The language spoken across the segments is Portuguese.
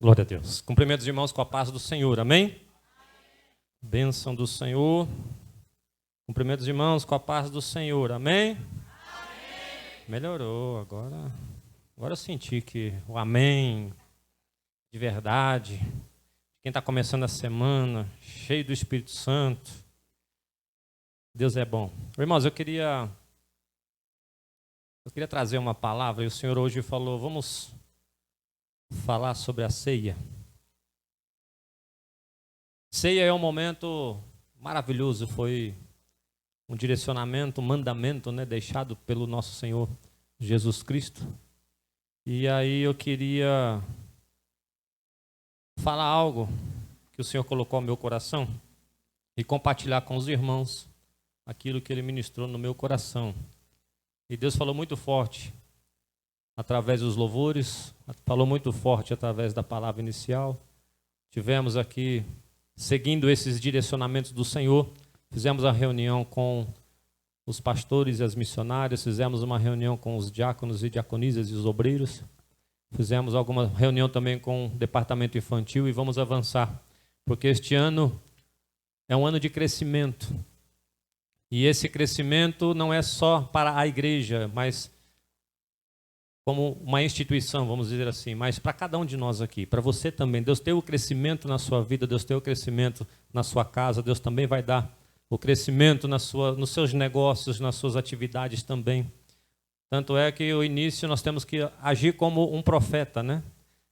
Glória a Deus. Cumprimentos, irmãos, com a paz do Senhor. Amém? Bênção do Senhor. Cumprimentos, irmãos, com a paz do Senhor. Amém? Melhorou. Agora eu senti que o amém de verdade, quem está começando a semana, cheio do Espírito Santo. Deus é bom. Irmãos, eu queria trazer uma palavra, e o Senhor hoje falou, vamos falar sobre a ceia. Ceia é um momento maravilhoso, foi um direcionamento, um mandamento, deixado pelo nosso Senhor Jesus Cristo. E aí eu queria falar algo que o Senhor colocou ao meu coração e compartilhar com os irmãos aquilo que Ele ministrou no meu coração. E Deus falou muito forte através dos louvores, falou muito forte através da palavra inicial. Tivemos aqui, seguindo esses direcionamentos do Senhor, fizemos a reunião com os pastores e as missionárias, fizemos uma reunião com os diáconos e diaconisas e os obreiros, fizemos alguma reunião também com o departamento infantil e vamos avançar, porque este ano é um ano de crescimento. E esse crescimento não é só para a igreja, mas como uma instituição, vamos dizer assim, mas para cada um de nós aqui, para você também. Deus tem o crescimento na sua vida, Deus tem o crescimento na sua casa, Deus também vai dar o crescimento nos seus negócios, nas suas atividades também. Tanto é que o início nós temos que agir como um profeta,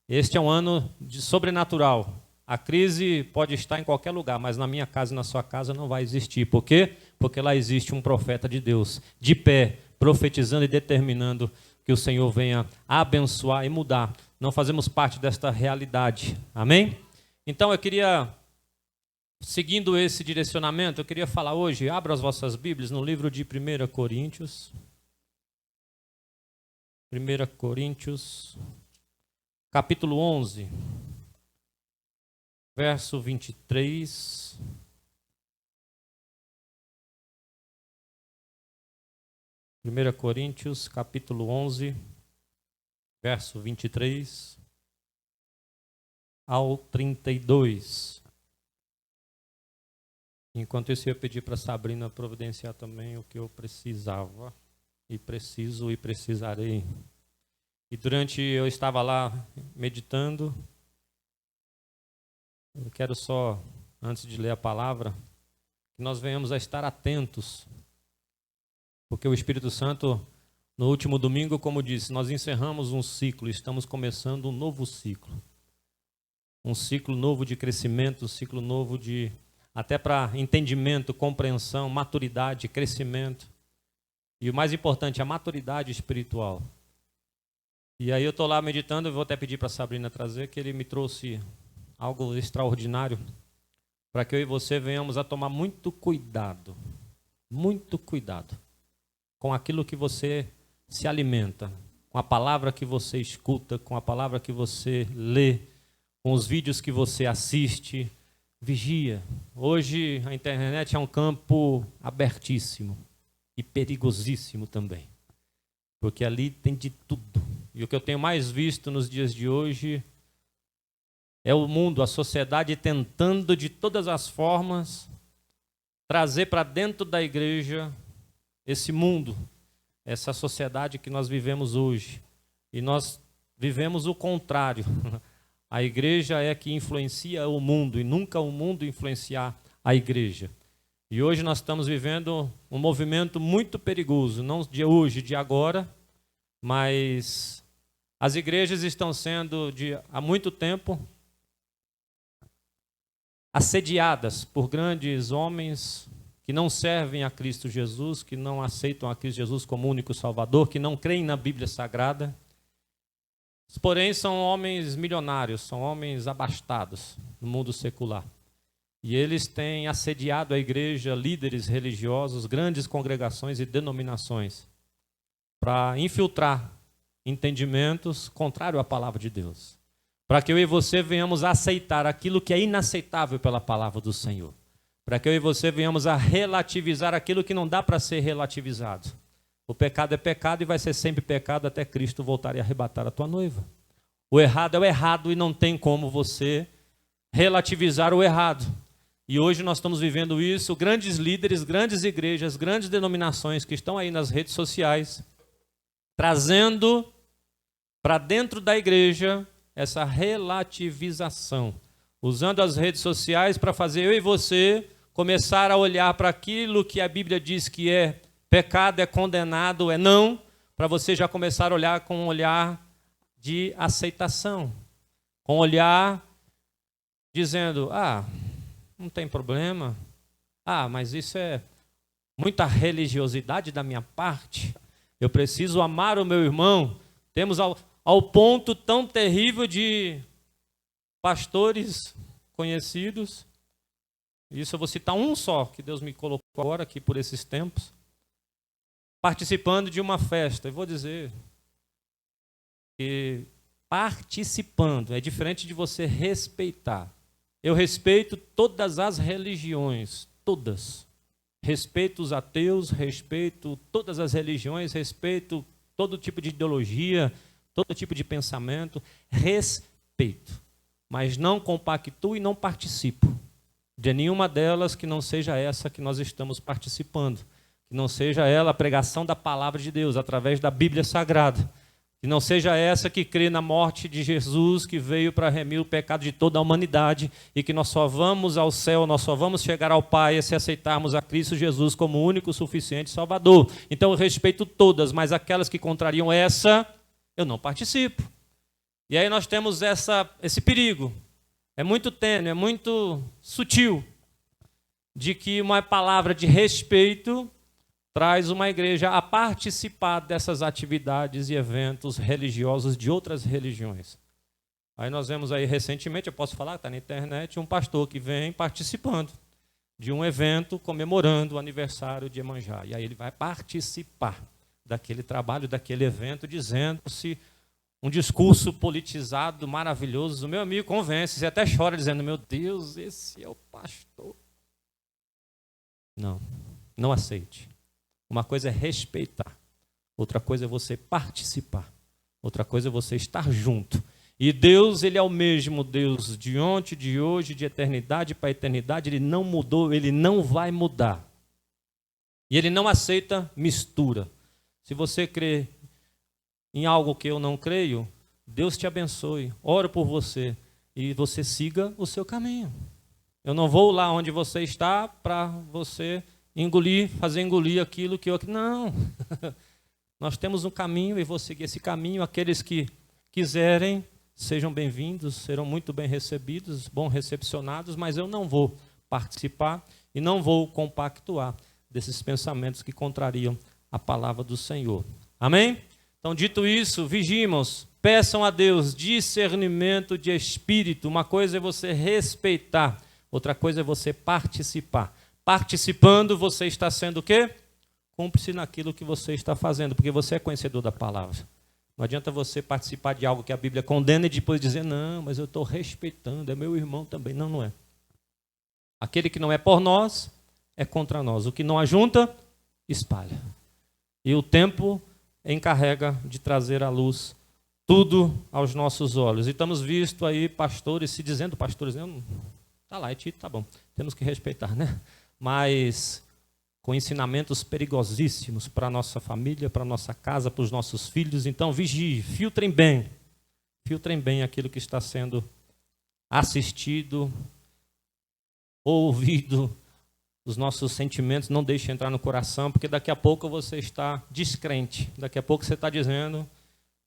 Este é um ano de sobrenatural. A crise pode estar em qualquer lugar, mas na minha casa e na sua casa não vai existir. Por quê? Porque lá existe um profeta de Deus, de pé, profetizando e determinando que o Senhor venha abençoar e mudar. Não fazemos parte desta realidade. Amém? Então eu queria, seguindo esse direcionamento, eu queria falar hoje, abra as vossas Bíblias no livro de 1 Coríntios. 1 Coríntios, capítulo 11, verso 23. 1 Coríntios, capítulo 11, verso 23 ao 32. Enquanto isso, eu ia pedir para a Sabrina providenciar também o que eu precisava, e preciso e precisarei. E durante eu estava lá meditando, eu quero só, antes de ler a palavra, que nós venhamos a estar atentos, porque o Espírito Santo, no último domingo, como disse, nós encerramos um ciclo, estamos começando um novo ciclo. Um ciclo novo de crescimento, um ciclo novo de, até para entendimento, compreensão, maturidade, crescimento. E o mais importante, a maturidade espiritual. E aí eu estou lá meditando, eu vou até pedir para a Sabrina trazer, que ele me trouxe algo extraordinário, para que eu e você venhamos a tomar muito cuidado com aquilo que você se alimenta, com a palavra que você escuta, com a palavra que você lê, com os vídeos que você assiste. Vigia. Hoje a internet é um campo abertíssimo e perigosíssimo também, porque ali tem de tudo. E o que eu tenho mais visto nos dias de hoje é o mundo, a sociedade tentando de todas as formas trazer para dentro da igreja esse mundo, essa sociedade que nós vivemos hoje. E nós vivemos o contrário. A igreja é que influencia o mundo e nunca o mundo influenciar a igreja. E hoje nós estamos vivendo um movimento muito perigoso, não de hoje, de agora, mas as igrejas estão sendo há muito tempo assediadas por grandes homens que não servem a Cristo Jesus, que não aceitam a Cristo Jesus como único Salvador, que não creem na Bíblia Sagrada. Porém, são homens milionários, são homens abastados no mundo secular. E eles têm assediado a igreja, líderes religiosos, grandes congregações e denominações, para infiltrar entendimentos contrários à palavra de Deus. Para que eu e você venhamos a aceitar aquilo que é inaceitável pela palavra do Senhor. Para que eu e você venhamos a relativizar aquilo que não dá para ser relativizado. O pecado é pecado e vai ser sempre pecado até Cristo voltar e arrebatar a tua noiva. O errado é o errado e não tem como você relativizar o errado. E hoje nós estamos vivendo isso, grandes líderes, grandes igrejas, grandes denominações que estão aí nas redes sociais, trazendo para dentro da igreja essa relativização, usando as redes sociais para fazer eu e você começar a olhar para aquilo que a Bíblia diz que é pecado, é condenado, é não, para você já começar a olhar com um olhar de aceitação, com um olhar dizendo, não tem problema, mas isso é muita religiosidade da minha parte, eu preciso amar o meu irmão. Temos ao ponto tão terrível de pastores conhecidos, isso eu vou citar um só, que Deus me colocou agora aqui por esses tempos, participando de uma festa. Eu vou dizer que participando é diferente de você respeitar. Eu respeito todas as religiões, todas. Respeito os ateus, respeito todas as religiões, respeito todo tipo de ideologia, todo tipo de pensamento, respeito. Mas não compactuo e não participo de nenhuma delas que não seja essa que nós estamos participando. Que não seja ela a pregação da palavra de Deus, através da Bíblia Sagrada. Que não seja essa que crê na morte de Jesus, que veio para remir o pecado de toda a humanidade, e que nós só vamos ao céu, nós só vamos chegar ao Pai se aceitarmos a Cristo Jesus como único, suficiente Salvador. Então eu respeito todas, mas aquelas que contrariam essa, eu não participo. E aí nós temos esse perigo. É muito tênue, é muito sutil, de que uma palavra de respeito traz uma igreja a participar dessas atividades e eventos religiosos de outras religiões. Aí nós vemos aí recentemente, eu posso falar, está na internet, um pastor que vem participando de um evento comemorando o aniversário de Iemanjá. E aí ele vai participar daquele trabalho, daquele evento, dizendo-se um discurso politizado, maravilhoso. O meu amigo convence, você até chora dizendo, meu Deus, esse é o pastor. Não aceite. Uma coisa é respeitar, outra coisa é você participar, outra coisa é você estar junto. E Deus, Ele é o mesmo Deus de ontem, de hoje, de eternidade para eternidade. Ele não mudou, Ele não vai mudar. E Ele não aceita mistura. Se você crê em algo que eu não creio, Deus te abençoe, oro por você e você siga o seu caminho. Eu não vou lá onde você está para você fazer engolir aquilo que eu... Não, nós temos um caminho e vou seguir esse caminho. Aqueles que quiserem, sejam bem-vindos, serão muito bem recebidos, bom recepcionados, mas eu não vou participar e não vou compactuar desses pensamentos que contrariam a palavra do Senhor. Amém? Então, dito isso, vigimos, peçam a Deus discernimento de espírito. Uma coisa é você respeitar, outra coisa é você participar. Participando, você está sendo o quê? Cúmplice naquilo que você está fazendo, porque você é conhecedor da palavra. Não adianta você participar de algo que a Bíblia condena e depois dizer, não, mas eu estou respeitando, é meu irmão também. Não, não é. Aquele que não é por nós, é contra nós. O que não ajunta, espalha. E o tempo encarrega de trazer à luz tudo aos nossos olhos. E estamos visto aí pastores se dizendo, pastores, não, tá lá, é Tito, tá bom, temos que respeitar, né? Mas com ensinamentos perigosíssimos para a nossa família, para a nossa casa, para os nossos filhos. Então, vigie, filtrem bem aquilo que está sendo assistido, ouvido, os nossos sentimentos, não deixe entrar no coração, porque daqui a pouco você está descrente, daqui a pouco você está dizendo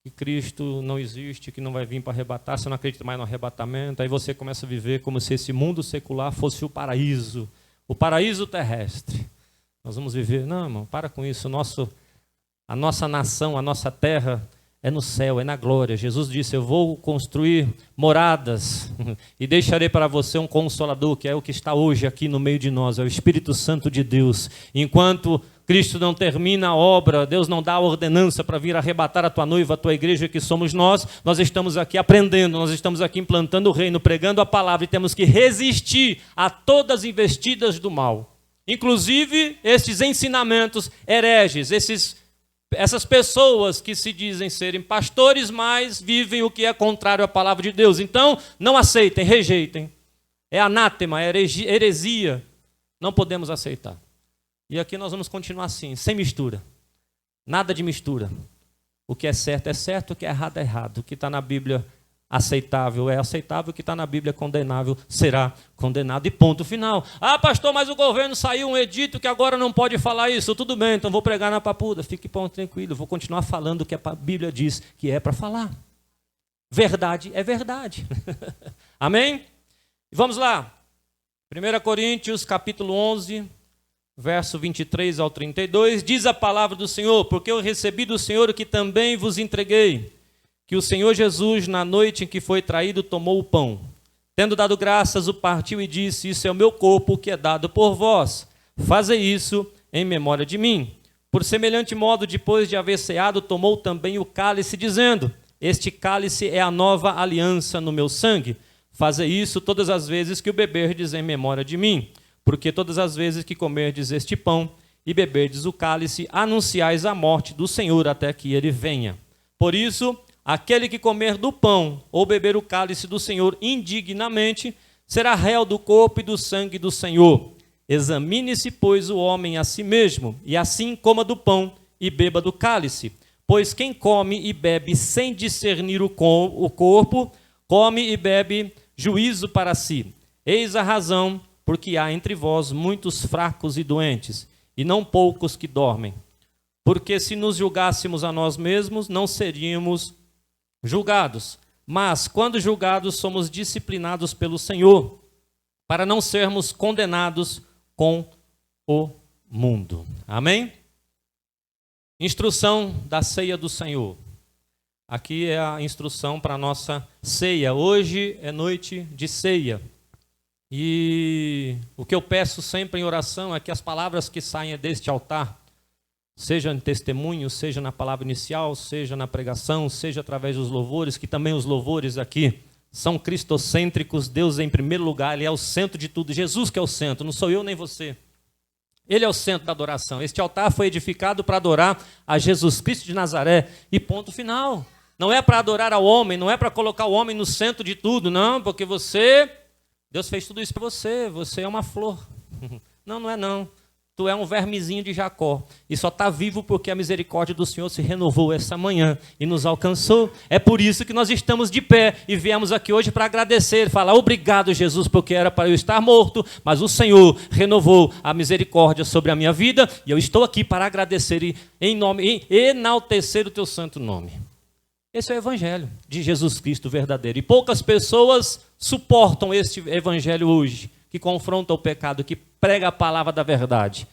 que Cristo não existe, que não vai vir para arrebatar, você não acredita mais no arrebatamento, aí você começa a viver como se esse mundo secular fosse o paraíso terrestre. Nós vamos viver, não, irmão, para com isso, a nossa nação, a nossa terra é no céu, é na glória. Jesus disse, eu vou construir moradas e deixarei para você um consolador, que é o que está hoje aqui no meio de nós, é o Espírito Santo de Deus. Enquanto Cristo não termina a obra, Deus não dá a ordenança para vir arrebatar a tua noiva, a tua igreja, que somos nós estamos aqui aprendendo, nós estamos aqui implantando o reino, pregando a palavra, e temos que resistir a todas as investidas do mal. Inclusive, esses ensinamentos hereges, esses Essas pessoas que se dizem serem pastores, mas vivem o que é contrário à palavra de Deus. Então, não aceitem, rejeitem. É anátema, é heresia. Não podemos aceitar. E aqui nós vamos continuar assim, sem mistura. Nada de mistura. O que é certo, o que é errado. O que está na Bíblia aceitável é aceitável, o que está na Bíblia condenável será condenado. E ponto final. Ah, pastor, mas o governo saiu um edito que agora não pode falar isso. Tudo bem, então vou pregar na papuda. Fique tranquilo, vou continuar falando o que a Bíblia diz que é para falar. Verdade é verdade. Amém? Vamos lá. 1 Coríntios, capítulo 11, verso 23 ao 32, diz a palavra do Senhor: porque eu recebi do Senhor o que também vos entreguei, que o Senhor Jesus, na noite em que foi traído, tomou o pão. Tendo dado graças, o partiu e disse: isso é o meu corpo, que é dado por vós. Fazei isso em memória de mim. Por semelhante modo, depois de haver ceado, tomou também o cálice, dizendo: este cálice é a nova aliança no meu sangue. Fazei isso todas as vezes que o beberdes em memória de mim. Porque todas as vezes que comerdes este pão e beberdes o cálice, anunciais a morte do Senhor até que ele venha. Por isso, aquele que comer do pão ou beber o cálice do Senhor indignamente, será réu do corpo e do sangue do Senhor. Examine-se, pois, o homem a si mesmo, e assim coma do pão e beba do cálice. Pois quem come e bebe sem discernir o corpo, come e bebe juízo para si. Eis a razão, porque há entre vós muitos fracos e doentes, e não poucos que dormem. Porque se nos julgássemos a nós mesmos, não seríamos julgados. Mas, quando julgados, somos disciplinados pelo Senhor, para não sermos condenados com o mundo. Amém? Instrução da ceia do Senhor. Aqui é a instrução para a nossa ceia. Hoje é noite de ceia. E o que eu peço sempre em oração é que as palavras que saem deste altar, seja em testemunho, seja na palavra inicial, seja na pregação, seja através dos louvores, que também os louvores aqui são cristocêntricos. Deus em primeiro lugar, Ele é o centro de tudo. Jesus que é o centro, não sou eu nem você. Ele é o centro da adoração. Este altar foi edificado para adorar a Jesus Cristo de Nazaré. E ponto final. Não é para adorar ao homem, não é para colocar o homem no centro de tudo, não, porque Deus fez tudo isso para você é uma flor. Não, não é não. Tu é um vermezinho de Jacó e só está vivo porque a misericórdia do Senhor se renovou essa manhã e nos alcançou. É por isso que nós estamos de pé e viemos aqui hoje para agradecer, falar obrigado, Jesus, porque era para eu estar morto, mas o Senhor renovou a misericórdia sobre a minha vida e eu estou aqui para agradecer e enaltecer o teu santo nome. Esse é o evangelho de Jesus Cristo verdadeiro. E poucas pessoas suportam este evangelho hoje, que confronta o pecado, que prega a palavra da verdade.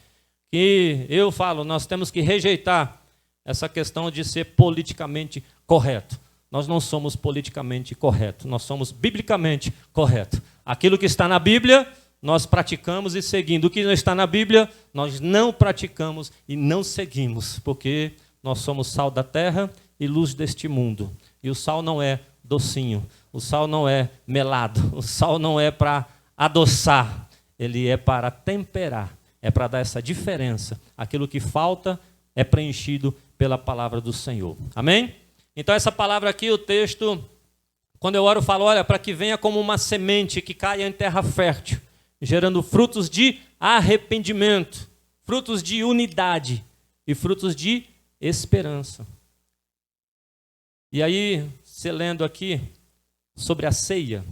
Que eu falo, nós temos que rejeitar essa questão de ser politicamente correto. Nós não somos politicamente corretos, nós somos biblicamente corretos. Aquilo que está na Bíblia, nós praticamos e seguimos. O que não está na Bíblia, nós não praticamos e não seguimos, porque nós somos sal da terra e luz deste mundo. E o sal não é docinho, o sal não é melado, o sal não é para adoçar, ele é para temperar, é para dar essa diferença. Aquilo que falta é preenchido pela palavra do Senhor. Amém? Então essa palavra aqui, o texto, quando eu oro, eu falo, olha, para que venha como uma semente que caia em terra fértil, gerando frutos de arrependimento, frutos de unidade e frutos de esperança. E aí, você lendo aqui sobre a ceia,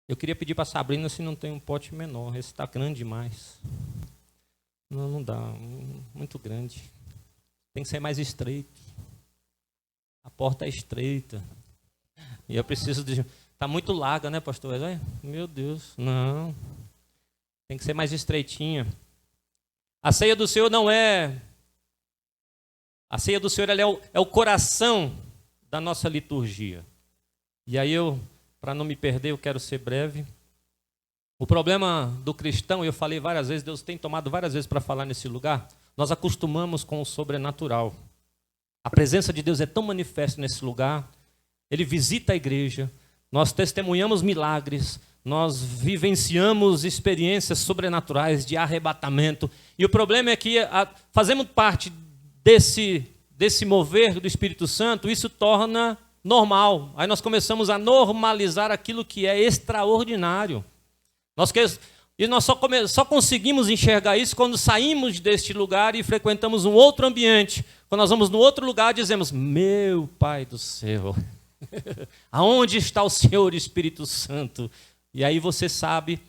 eu queria pedir para a Sabrina se não tem um pote menor. Esse está grande demais. Não dá, muito grande. Tem que ser mais estreito. A porta é estreita. E eu preciso de... Está muito larga, né, pastor? Meu Deus, não. Tem que ser mais estreitinha. A ceia do Senhor não é... A ceia do Senhor ela é o coração da nossa liturgia. E aí para não me perder, eu quero ser breve. O problema do cristão, eu falei várias vezes, Deus tem tomado várias vezes para falar nesse lugar, nós acostumamos com o sobrenatural. A presença de Deus é tão manifesta nesse lugar, Ele visita a igreja, nós testemunhamos milagres, nós vivenciamos experiências sobrenaturais de arrebatamento. E o problema é que fazemos parte desse mover do Espírito Santo, isso torna normal. Aí nós começamos a normalizar aquilo que é extraordinário. Nós só conseguimos enxergar isso quando saímos deste lugar e frequentamos um outro ambiente. Quando nós vamos no outro lugar, dizemos: meu Pai do céu, aonde está o Senhor Espírito Santo? E aí você sabe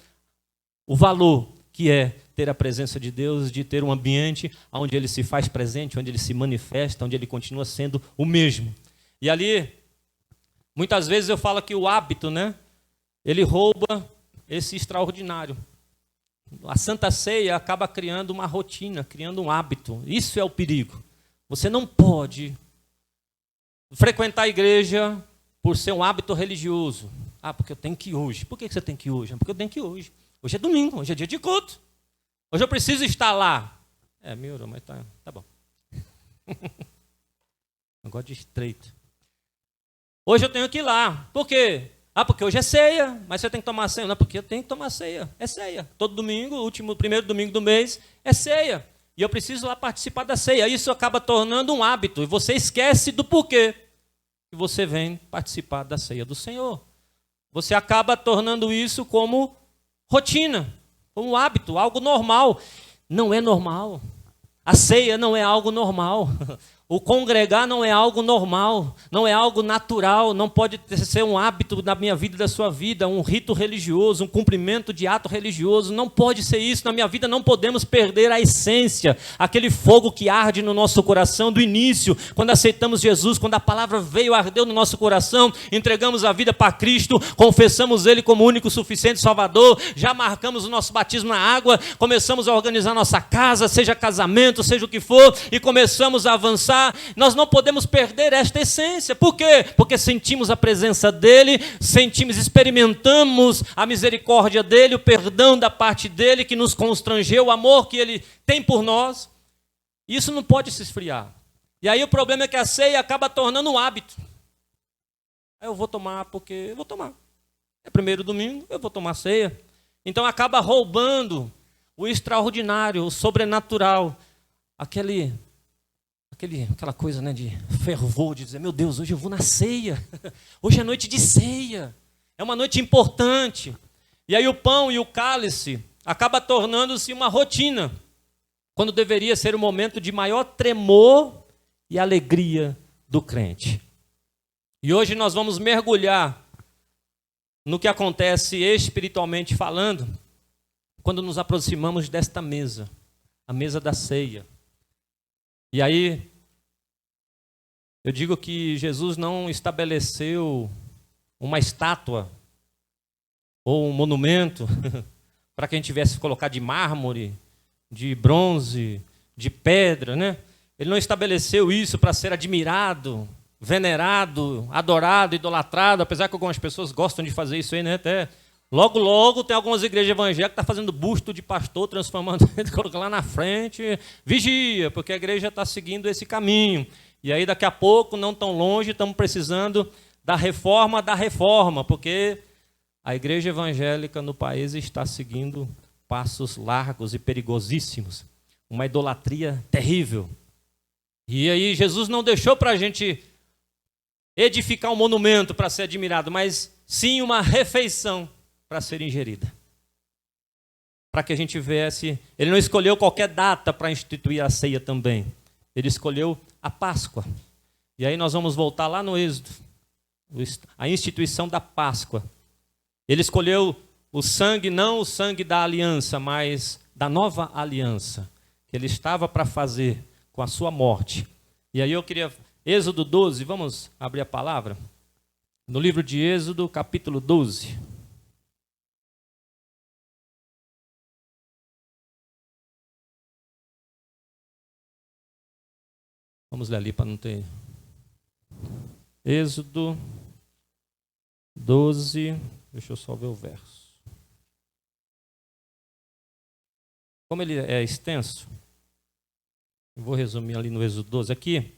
o valor que é ter a presença de Deus, de ter um ambiente onde Ele se faz presente, onde Ele se manifesta, onde Ele continua sendo o mesmo. E ali, muitas vezes eu falo que o hábito, né, ele rouba esse extraordinário. A Santa Ceia acaba criando uma rotina, criando um hábito. Isso é o perigo. Você não pode frequentar a igreja por ser um hábito religioso. Ah, porque eu tenho que ir hoje. Por que você tem que ir hoje? Porque eu tenho que ir hoje. Hoje é domingo, hoje é dia de culto. Hoje eu preciso estar lá. Meu, mas tá bom. Negócio de estreito. Hoje eu tenho que ir lá. Por quê? Ah, porque hoje é ceia, mas você tem que tomar ceia. Não, porque eu tenho que tomar ceia. É ceia. Todo domingo, primeiro domingo do mês, é ceia. E eu preciso lá participar da ceia. Isso acaba tornando um hábito. E você esquece do porquê que você vem participar da ceia do Senhor. Você acaba tornando isso como rotina, como um hábito, algo normal. Não é normal. A ceia não é algo normal. O congregar não é algo normal, não é algo natural, não pode ser um hábito da minha vida e da sua vida, um rito religioso, um cumprimento de ato religioso, não pode ser isso. Na minha vida não podemos perder a essência, aquele fogo que arde no nosso coração do início, quando aceitamos Jesus, quando a palavra veio, ardeu no nosso coração, entregamos a vida para Cristo, confessamos Ele como único, suficiente Salvador, já marcamos o nosso batismo na água, começamos a organizar nossa casa, seja casamento, seja o que for, e começamos a avançar. Nós não podemos perder esta essência. Por quê? Porque sentimos a presença dEle, experimentamos a misericórdia dEle, o perdão da parte dEle que nos constrangeu, o amor que Ele tem por nós. Isso não pode se esfriar. E aí o problema é que a ceia acaba tornando um hábito. Eu vou tomar porque eu vou tomar. É primeiro domingo, eu vou tomar ceia. Então acaba roubando o extraordinário, o sobrenatural, aquela coisa, né, de fervor, de dizer: meu Deus, hoje eu vou na ceia, hoje é noite de ceia, é uma noite importante. E aí o pão e o cálice acaba tornando-se uma rotina, quando deveria ser o momento de maior tremor e alegria do crente. E hoje nós vamos mergulhar no que acontece espiritualmente falando, quando nos aproximamos desta mesa, a mesa da ceia. E aí, eu digo que Jesus não estabeleceu uma estátua ou um monumento para que a gente tivesse que colocar de mármore, de bronze, de pedra, né? Ele não estabeleceu isso para ser admirado, venerado, adorado, idolatrado, apesar que algumas pessoas gostam de fazer isso aí, né? Até logo tem algumas igrejas evangélicas que estão fazendo busto de pastor, transformando, colocando lá na frente, vigia, porque a igreja está seguindo esse caminho. E aí daqui a pouco, não tão longe, estamos precisando da reforma, porque a igreja evangélica no país está seguindo passos largos e perigosíssimos, uma idolatria terrível. E aí Jesus não deixou para a gente edificar um monumento para ser admirado, mas sim uma refeição para ser ingerida. Para que a gente viesse. Ele não escolheu qualquer data para instituir a ceia também. Ele escolheu a Páscoa. E aí nós vamos voltar lá no Êxodo. A instituição da Páscoa. Ele escolheu o sangue, não o sangue da aliança, mas da nova aliança, que ele estava para fazer com a sua morte. E aí eu queria... Êxodo 12, vamos abrir a palavra? No livro de Êxodo, capítulo 12. Vamos ler ali para não ter... Êxodo 12, deixa eu só ver o verso. Como ele é extenso, eu vou resumir ali no Êxodo 12. Aqui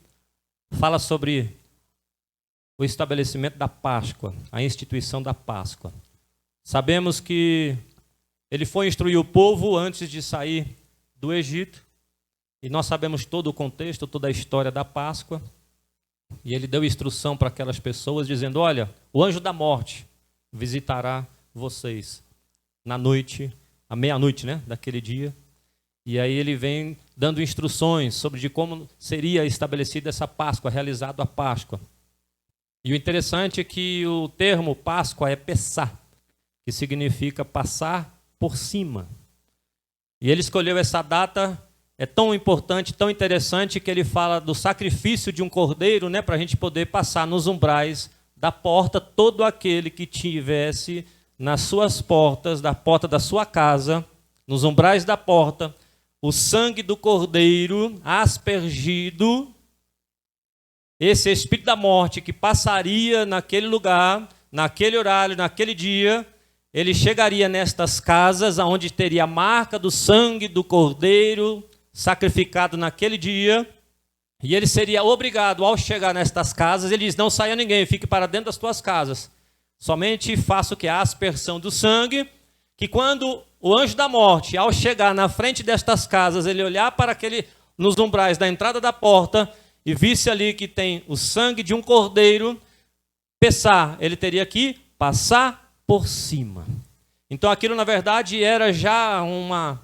fala sobre o estabelecimento da Páscoa, a instituição da Páscoa. Sabemos que ele foi instruir o povo antes de sair do Egito, E nós sabemos todo o contexto, toda a história da Páscoa. E ele deu instrução para aquelas pessoas, dizendo: olha, o anjo da morte visitará vocês na noite, à meia-noite, né, daquele dia. E aí ele vem dando instruções sobre de como seria estabelecida essa Páscoa, realizada a Páscoa. E o interessante é que o termo Páscoa é Pessá, que significa passar por cima. E ele escolheu essa data, é tão importante, tão interessante, que ele fala do sacrifício de um cordeiro, né, para a gente poder passar nos umbrais da porta, todo aquele que tivesse nas suas portas, da porta da sua casa, nos umbrais da porta, o sangue do cordeiro aspergido, esse espírito da morte que passaria naquele lugar, naquele horário, naquele dia, ele chegaria nestas casas, onde teria a marca do sangue do cordeiro sacrificado naquele dia, e ele seria obrigado, ao chegar nestas casas, ele diz: não saia ninguém, fique para dentro das tuas casas, somente faça o que? A aspersão do sangue, que quando o anjo da morte, ao chegar na frente destas casas, ele olhar para nos umbrais da entrada da porta, e visse ali que tem o sangue de um cordeiro, Pessá, ele teria que passar por cima. Então aquilo na verdade era já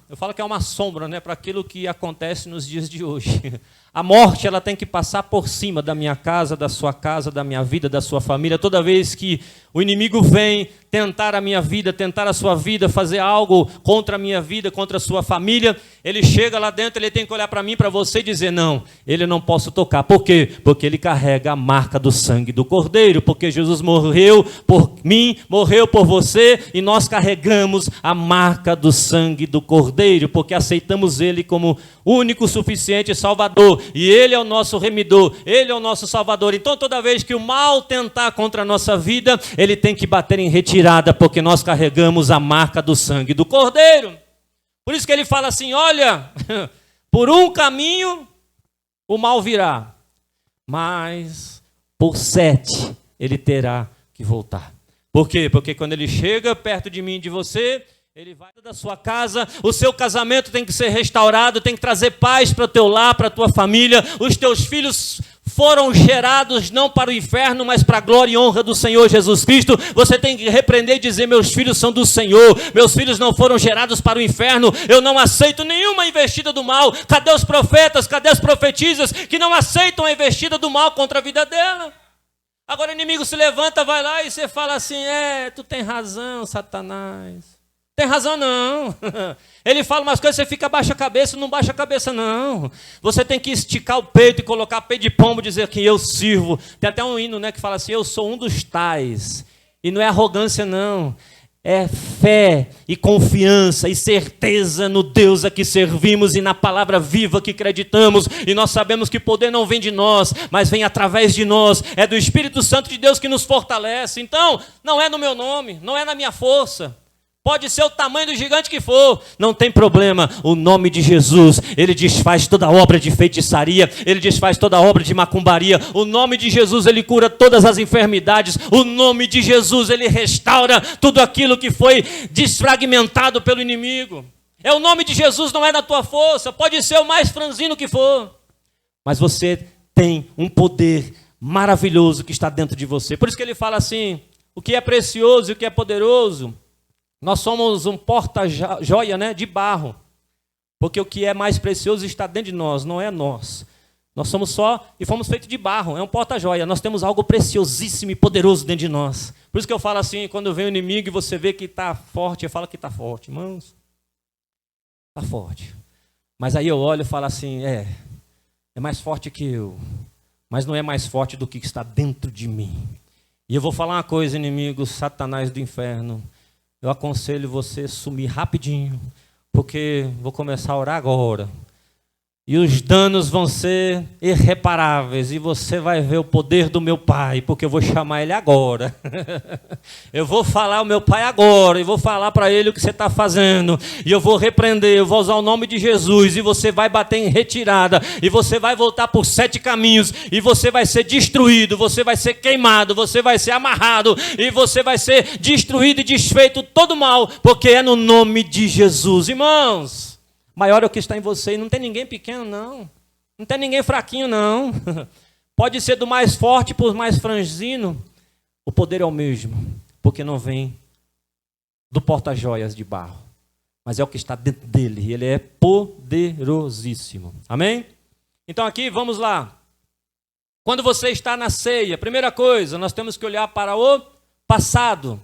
eu falo que é uma sombra, né, para aquilo que acontece nos dias de hoje. A morte, ela tem que passar por cima da minha casa, da minha vida, da sua família. Toda vez que o inimigo vem tentar a minha vida, tentar a sua vida, fazer algo contra a minha vida, contra a sua família, ele chega lá dentro, ele tem que olhar para mim, para você e dizer: não, ele não posso tocar. Por quê? Porque ele carrega a marca do sangue do Cordeiro, porque Jesus morreu por mim, morreu por você, e nós carregamos a marca do sangue do Cordeiro, porque aceitamos ele como único, suficiente Salvador, e ele é o nosso remidor, ele é o nosso Salvador. Então toda vez que o mal tentar contra a nossa vida, ele tem que bater em retirada, porque nós carregamos a marca do sangue do Cordeiro. Por isso que ele fala assim: olha, por um caminho o mal virá, mas por 7 ele terá que voltar. Por quê? Porque quando ele chega perto de mim e de você, ele vai da sua casa, o seu casamento tem que ser restaurado, tem que trazer paz para o teu lar, para a tua família. Os teus filhos foram gerados não para o inferno, mas para a glória e honra do Senhor Jesus Cristo. Você tem que repreender e dizer: meus filhos são do Senhor, meus filhos não foram gerados para o inferno, eu não aceito nenhuma investida do mal. Cadê os profetas, cadê as profetisas que não aceitam a investida do mal contra a vida dela? Agora o inimigo se levanta, vai lá e você fala assim: tu tem razão, Satanás. Tem razão não. Ele fala umas coisas, você fica baixa a cabeça, não baixa a cabeça não. Você tem que esticar o peito e colocar peito de pombo, dizer que eu sirvo. Tem até um hino, né, que fala assim: eu sou um dos tais. E não é arrogância não. É fé e confiança e certeza no Deus a que servimos e na palavra viva que acreditamos. E nós sabemos que o poder não vem de nós, mas vem através de nós. É do Espírito Santo de Deus que nos fortalece. Então, não é no meu nome, não é na minha força. Pode ser o tamanho do gigante que for, não tem problema. O nome de Jesus, ele desfaz toda obra de feitiçaria, ele desfaz toda obra de macumbaria. O nome de Jesus, ele cura todas as enfermidades. O nome de Jesus, ele restaura tudo aquilo que foi desfragmentado pelo inimigo. É o nome de Jesus, não é na tua força. Pode ser o mais franzino que for, mas você tem um poder maravilhoso que está dentro de você. Por isso que ele fala assim: o que é precioso e o que é poderoso. Nós somos um porta-joia, né, de barro, porque o que é mais precioso está dentro de nós, não é nós. Nós somos só e fomos feitos de barro, é um porta-joia. Nós temos algo preciosíssimo e poderoso dentro de nós. Por isso que eu falo assim, quando vem o inimigo e você vê que está forte, eu falo que está forte, irmãos. Está forte. Mas aí eu olho e falo assim, é mais forte que eu, mas não é mais forte do que está dentro de mim. E eu vou falar uma coisa, inimigo, Satanás do inferno. Eu aconselho você a sumir rapidinho, porque vou começar a orar agora. E os danos vão ser irreparáveis, e você vai ver o poder do meu Pai, porque eu vou chamar ele agora. Eu vou falar ao meu Pai agora, e vou falar para ele o que você está fazendo, e eu vou repreender, eu vou usar o nome de Jesus, e você vai bater em retirada, e você vai voltar por 7 caminhos, e você vai ser destruído, você vai ser queimado, você vai ser amarrado, e você vai ser destruído e desfeito todo mal, porque é no nome de Jesus, irmãos. Maior é o que está em você. E não tem ninguém pequeno, não. Não tem ninguém fraquinho, não. Pode ser do mais forte por mais franzino. O poder é o mesmo, porque não vem do porta-joias de barro, mas é o que está dentro dele. Ele é poderosíssimo. Amém? Então aqui, vamos lá. Quando você está na ceia, primeira coisa, nós temos que olhar para o passado.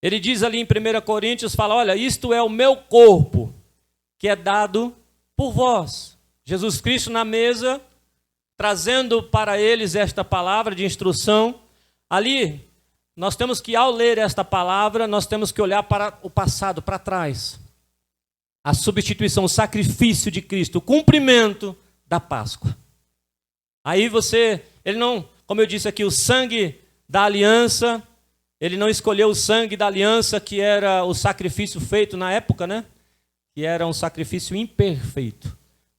Ele diz ali em 1 Coríntios, fala, olha, isto é o meu corpo, que é dado por vós. Jesus Cristo na mesa, trazendo para eles esta palavra de instrução. Ali, nós temos que, ao ler esta palavra, nós temos que olhar para o passado, para trás. A substituição, o sacrifício de Cristo, o cumprimento da Páscoa. Aí ele não, como eu disse aqui, o sangue da aliança, ele não escolheu o sangue da aliança, que era o sacrifício feito na época, né? Que era um sacrifício imperfeito.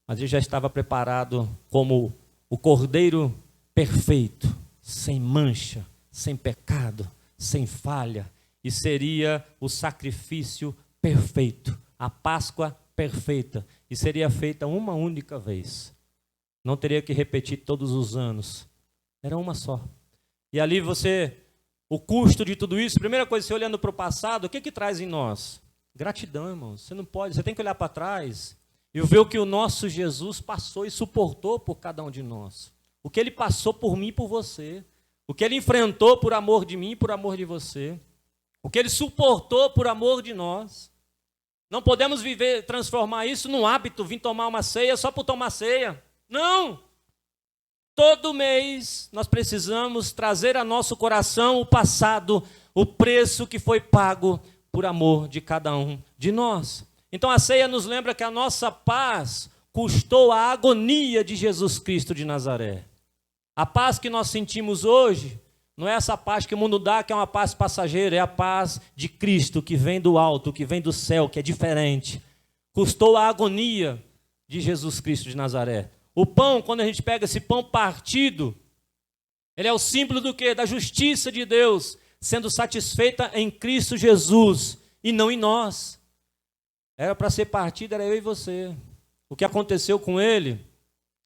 Mas ele já estava preparado como o cordeiro perfeito, sem mancha, sem pecado, sem falha. E seria o sacrifício perfeito, a Páscoa perfeita. E seria feita uma única vez. Não teria que repetir todos os anos. Era uma só. E ali o custo de tudo isso, primeira coisa, você olhando para o passado, o que traz em nós? Gratidão, irmãos. Você tem que olhar para trás e ver o que o nosso Jesus passou e suportou por cada um de nós. O que ele passou por mim e por você. O que ele enfrentou por amor de mim e por amor de você. O que ele suportou por amor de nós. Não podemos transformar isso num hábito, vir tomar uma ceia só por tomar ceia. Não! Todo mês nós precisamos trazer a nosso coração o passado, o preço que foi pago por amor de cada um de nós. Então a ceia nos lembra que a nossa paz custou a agonia de Jesus Cristo de Nazaré. A paz que nós sentimos hoje não é essa paz que o mundo dá, que é uma paz passageira, é a paz de Cristo que vem do alto, que vem do céu, que é diferente. Custou a agonia de Jesus Cristo de Nazaré. O pão, quando a gente pega esse pão partido, ele é o símbolo do quê? Da justiça de Deus, sendo satisfeita em Cristo Jesus e não em nós. Era para ser partido, era eu e você. O que aconteceu com ele,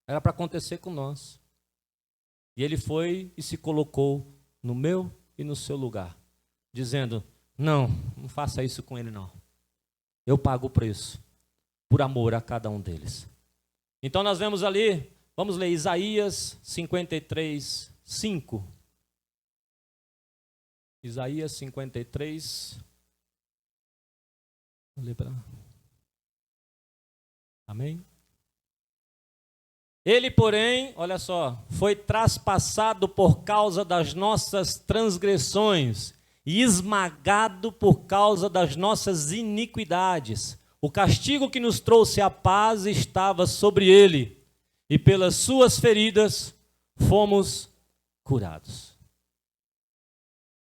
era para acontecer com nós. E ele foi e se colocou no meu e no seu lugar, dizendo, não faça isso com ele não. Eu pago o preço, por amor a cada um deles. Então nós vemos ali, vamos ler Isaías 53, 5. Isaías 53. Vou ler para... Amém? Ele, porém, olha só, foi traspassado por causa das nossas transgressões e esmagado por causa das nossas iniquidades. O castigo que nos trouxe a paz estava sobre ele, e pelas suas feridas fomos curados.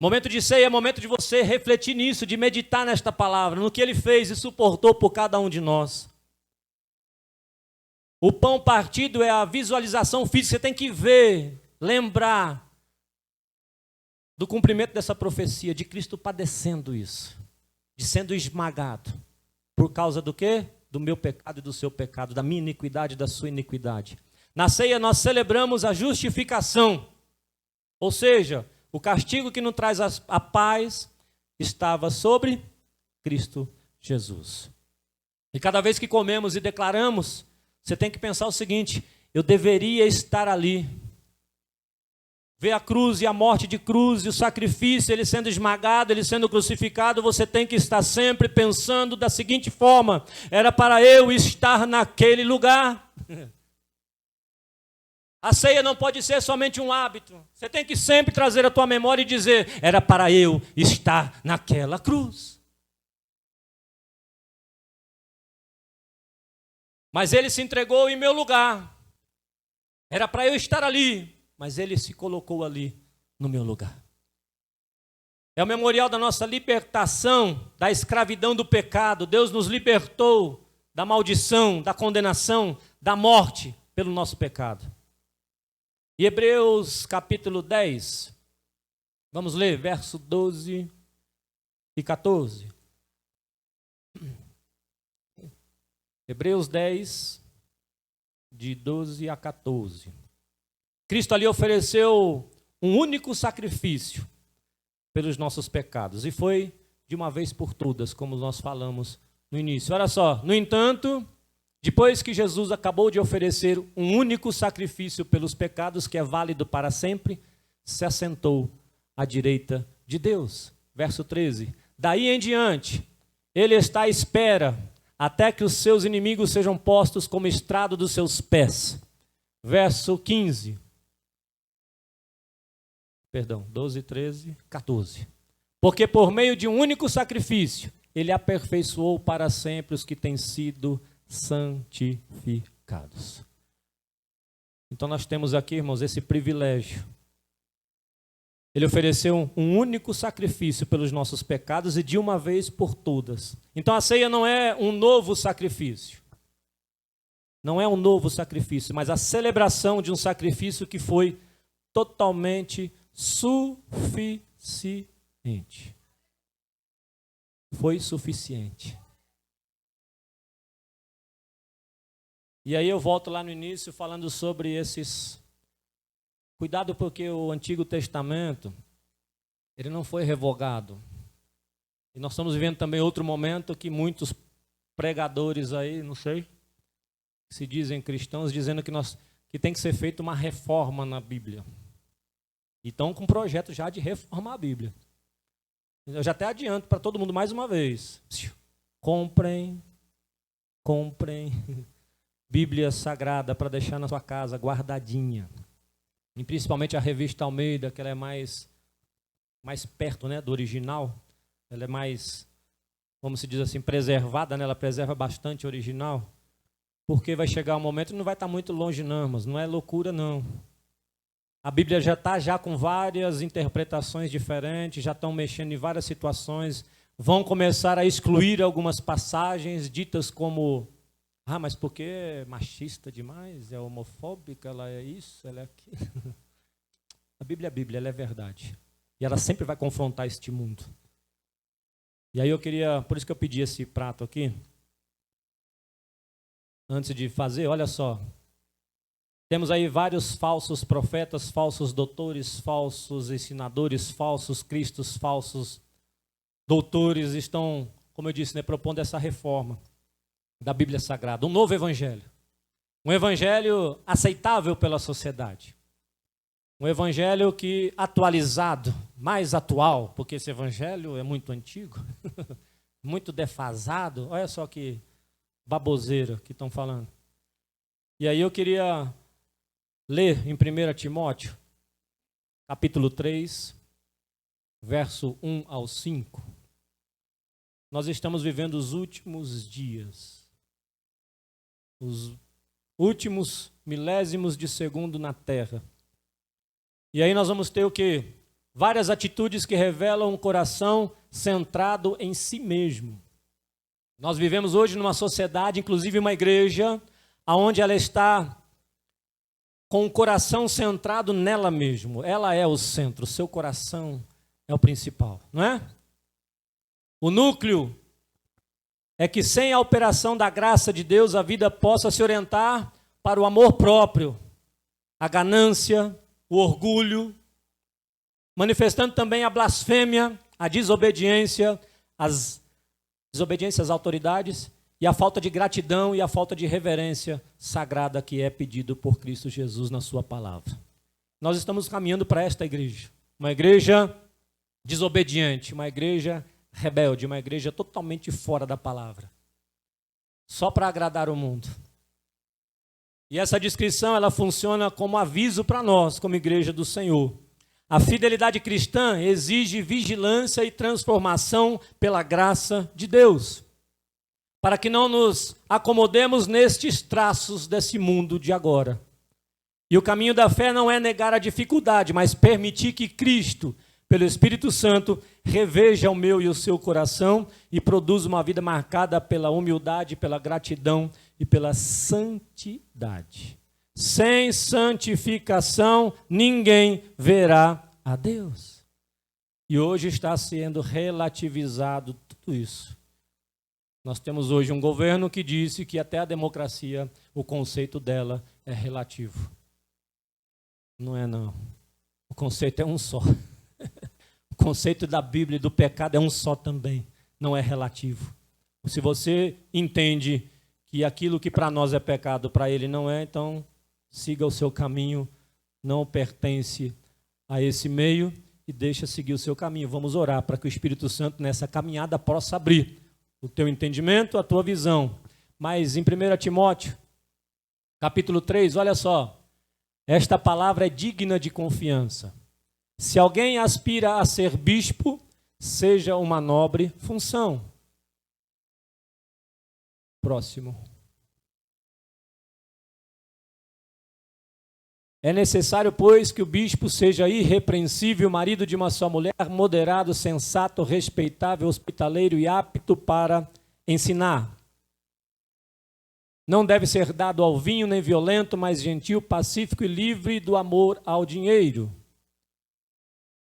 Momento de ceia é momento de você refletir nisso, de meditar nesta palavra, no que ele fez e suportou por cada um de nós. O pão partido é a visualização física, você tem que ver, lembrar do cumprimento dessa profecia, de Cristo padecendo isso, de sendo esmagado. Por causa do quê? Do meu pecado e do seu pecado, da minha iniquidade e da sua iniquidade. Na ceia nós celebramos a justificação, ou seja, o castigo que nos traz a paz estava sobre Cristo Jesus. E cada vez que comemos e declaramos, você tem que pensar o seguinte, eu deveria estar ali. Ver a cruz e a morte de cruz e o sacrifício, ele sendo esmagado, ele sendo crucificado, você tem que estar sempre pensando da seguinte forma, era para eu estar naquele lugar. A ceia não pode ser somente um hábito, você tem que sempre trazer a tua memória e dizer, era para eu estar naquela cruz. Mas ele se entregou em meu lugar, era para eu estar ali. Mas ele se colocou ali no meu lugar. É o memorial da nossa libertação da escravidão do pecado. Deus nos libertou da maldição, da condenação, da morte pelo nosso pecado. E Hebreus capítulo 10, vamos ler verso 12 e 14. Hebreus 10, de 12 a 14. Cristo ali ofereceu um único sacrifício pelos nossos pecados. E foi de uma vez por todas, como nós falamos no início. Olha só, no entanto, depois que Jesus acabou de oferecer um único sacrifício pelos pecados, que é válido para sempre, se assentou à direita de Deus. Verso 13. Daí em diante, ele está à espera até que os seus inimigos sejam postos como estrado dos seus pés. Verso 15. Perdão, 12, 13, 14. Porque por meio de um único sacrifício, ele aperfeiçoou para sempre os que têm sido santificados. Então nós temos aqui, irmãos, esse privilégio. Ele ofereceu um único sacrifício pelos nossos pecados e de uma vez por todas. Então a ceia não é um novo sacrifício. Não é um novo sacrifício, mas a celebração de um sacrifício que foi totalmente suficiente. Foi suficiente. E aí eu volto lá no início falando sobre esses... Cuidado, porque o Antigo Testamento, ele não foi revogado. E nós estamos vivendo também outro momento que muitos pregadores aí, não sei, se dizem cristãos, dizendo que tem que ser feita uma reforma na Bíblia. E estão com um projeto já de reformar a Bíblia. Eu já até adianto para todo mundo mais uma vez. Comprem Bíblia Sagrada para deixar na sua casa guardadinha. E principalmente a revista Almeida, que ela é mais perto, né, do original. Ela é mais, como se diz assim, preservada, né? Ela preserva bastante o original. Porque vai chegar um momento e não vai estar muito longe não, mas não é loucura não. A Bíblia já está com várias interpretações diferentes, já estão mexendo em várias situações, vão começar a excluir algumas passagens ditas como, mas porque é machista demais, é homofóbica, ela é isso, ela é aquilo. A Bíblia é a Bíblia, ela é verdade. E ela sempre vai confrontar este mundo. E aí por isso que eu pedi esse prato aqui, antes de fazer, olha só. Temos aí vários falsos profetas, falsos doutores, falsos ensinadores, falsos cristos, falsos doutores estão, como eu disse, né, propondo essa reforma da Bíblia Sagrada, um novo evangelho. Um evangelho aceitável pela sociedade. Um evangelho que atualizado, mais atual, porque esse evangelho é muito antigo, muito defasado. Olha só que baboseira que estão falando. E aí eu queria ler em 1 Timóteo, capítulo 3, verso 1 ao 5. Nós estamos vivendo os últimos dias, os últimos milésimos de segundo na Terra. E aí nós vamos ter o quê? Várias atitudes que revelam um coração centrado em si mesmo. Nós vivemos hoje numa sociedade, inclusive uma igreja, onde ela está com o coração centrado nela mesma. Ela é o centro, o seu coração é o principal, não é? O núcleo é que sem a operação da graça de Deus, a vida possa se orientar para o amor próprio, a ganância, o orgulho, manifestando também a blasfêmia, a desobediência, as desobediências às autoridades e a falta de gratidão e a falta de reverência sagrada que é pedido por Cristo Jesus na sua palavra. Nós estamos caminhando para esta igreja, uma igreja desobediente, uma igreja rebelde, uma igreja totalmente fora da palavra, só para agradar o mundo. E essa descrição, ela funciona como aviso para nós, como igreja do Senhor. A fidelidade cristã exige vigilância e transformação pela graça de Deus, para que não nos acomodemos nestes traços desse mundo de agora. E o caminho da fé não é negar a dificuldade, mas permitir que Cristo, pelo Espírito Santo, reveja o meu e o seu coração e produza uma vida marcada pela humildade, pela gratidão e pela santidade. Sem santificação, ninguém verá a Deus. E hoje está sendo relativizado tudo isso. Nós temos hoje um governo que disse que até a democracia, o conceito dela é relativo. Não é, não. O conceito é um só. O conceito da Bíblia e do pecado é um só também. Não é relativo. Se você entende que aquilo que para nós é pecado, para ele não é, então siga o seu caminho, não pertence a esse meio e deixa seguir o seu caminho. Vamos orar para que o Espírito Santo nessa caminhada possa abrir o teu entendimento, a tua visão. Mas em 1 Timóteo, capítulo 3, olha só, esta palavra é digna de confiança. Se alguém aspira a ser bispo, seja uma nobre função. Próximo. É necessário, pois, que o bispo seja irrepreensível, marido de uma só mulher, moderado, sensato, respeitável, hospitaleiro e apto para ensinar. Não deve ser dado ao vinho, nem violento, mas gentil, pacífico e livre do amor ao dinheiro.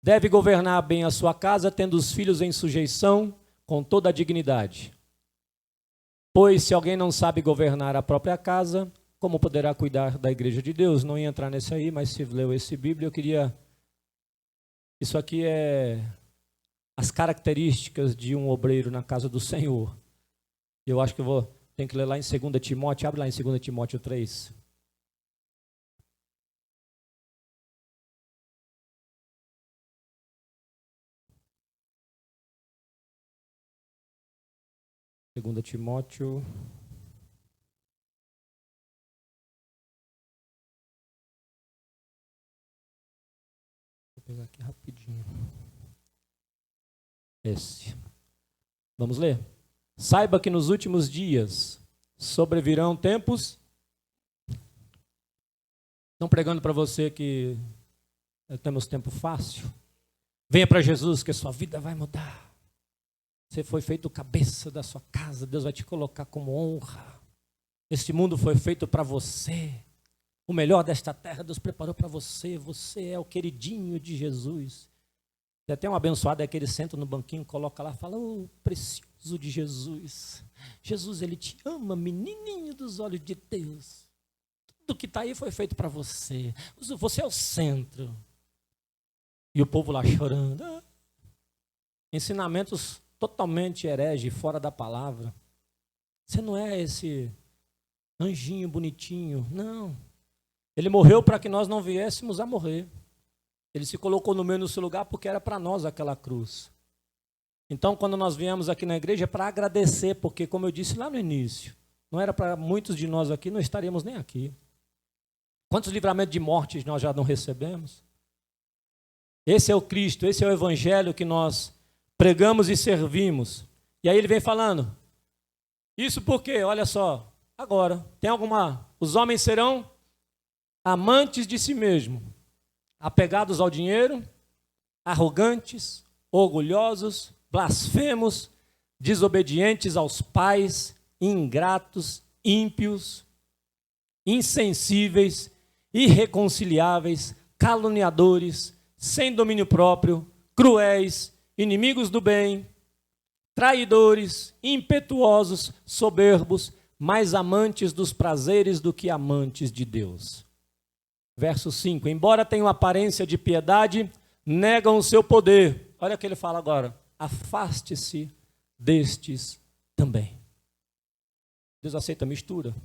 Deve governar bem a sua casa, tendo os filhos em sujeição, com toda a dignidade. Pois se alguém não sabe governar a própria casa, como poderá cuidar da igreja de Deus? Não ia entrar nesse aí, mas se leu esse Bíblia, eu queria... Isso aqui é as características de um obreiro na casa do Senhor. Eu acho que tenho que ler lá em 2 Timóteo, abre lá em 2 Timóteo 3. Segunda Timóteo. Vou pegar aqui rapidinho. Esse. Vamos ler? Saiba que nos últimos dias sobrevirão tempos. Estão pregando para você que temos tempo fácil. Venha para Jesus que a sua vida vai mudar. Você foi feito cabeça da sua casa, Deus vai te colocar como honra. Este mundo foi feito para você. O melhor desta terra Deus preparou para você. Você é o queridinho de Jesus. Tem até um abençoado é que ele senta no banquinho, coloca lá e fala, oh, precioso de Jesus. Jesus, ele te ama, menininho dos olhos de Deus. Tudo que está aí foi feito para você. Você é o centro. E o povo lá chorando. Ensinamentos totalmente herege, fora da palavra. Você não é esse anjinho bonitinho, não. Ele morreu para que nós não viéssemos a morrer. Ele se colocou no meio do seu lugar porque era para nós aquela cruz. Então, quando nós viemos aqui na igreja, é para agradecer, porque, como eu disse lá no início, não era para muitos de nós aqui, não estaríamos nem aqui. Quantos livramentos de morte nós já não recebemos? Esse é o Cristo, esse é o Evangelho que nós pregamos e servimos. E aí ele vem falando, isso porque, olha só, agora, tem alguma... Os homens serão amantes de si mesmo, apegados ao dinheiro, arrogantes, orgulhosos, blasfemos, desobedientes aos pais, ingratos, ímpios, insensíveis, irreconciliáveis, caluniadores, sem domínio próprio, cruéis, inimigos do bem, traidores, impetuosos, soberbos, mais amantes dos prazeres do que amantes de Deus. Verso 5, embora tenham aparência de piedade, negam o seu poder. Olha o que ele fala agora, afaste-se destes também. Deus aceita a mistura.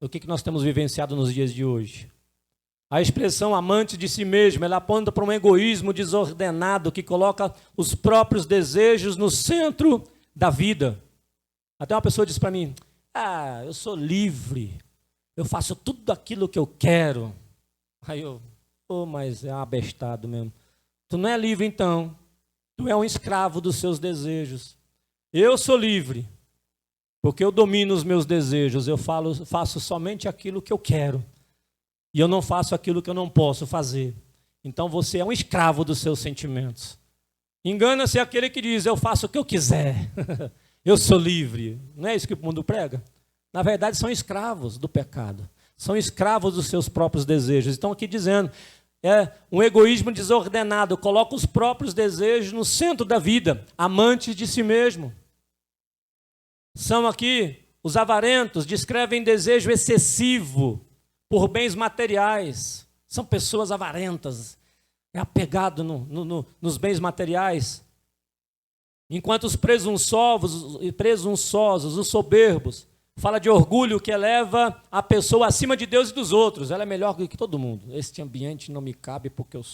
O que nós temos vivenciado nos dias de hoje? A expressão amante de si mesmo, ela aponta para um egoísmo desordenado que coloca os próprios desejos no centro da vida. Até uma pessoa disse para mim, eu sou livre, eu faço tudo aquilo que eu quero. Aí eu, mas é um abestado mesmo. Tu não é livre então, tu é um escravo dos seus desejos. Eu sou livre, porque eu domino os meus desejos, eu faço somente aquilo que eu quero. E eu não faço aquilo que eu não posso fazer. Então você é um escravo dos seus sentimentos. Engana-se aquele que diz, eu faço o que eu quiser. Eu sou livre. Não é isso que o mundo prega? Na verdade, são escravos do pecado. São escravos dos seus próprios desejos. Estão aqui dizendo, é um egoísmo desordenado. Coloca os próprios desejos no centro da vida. Amantes de si mesmo. São aqui, os avarentos descrevem desejo excessivo por bens materiais. São pessoas avarentas, é apegado nos bens materiais. Enquanto os presunçosos, os soberbos, fala de orgulho que eleva a pessoa acima de Deus e dos outros. Ela é melhor do que todo mundo. Este ambiente não me cabe porque eu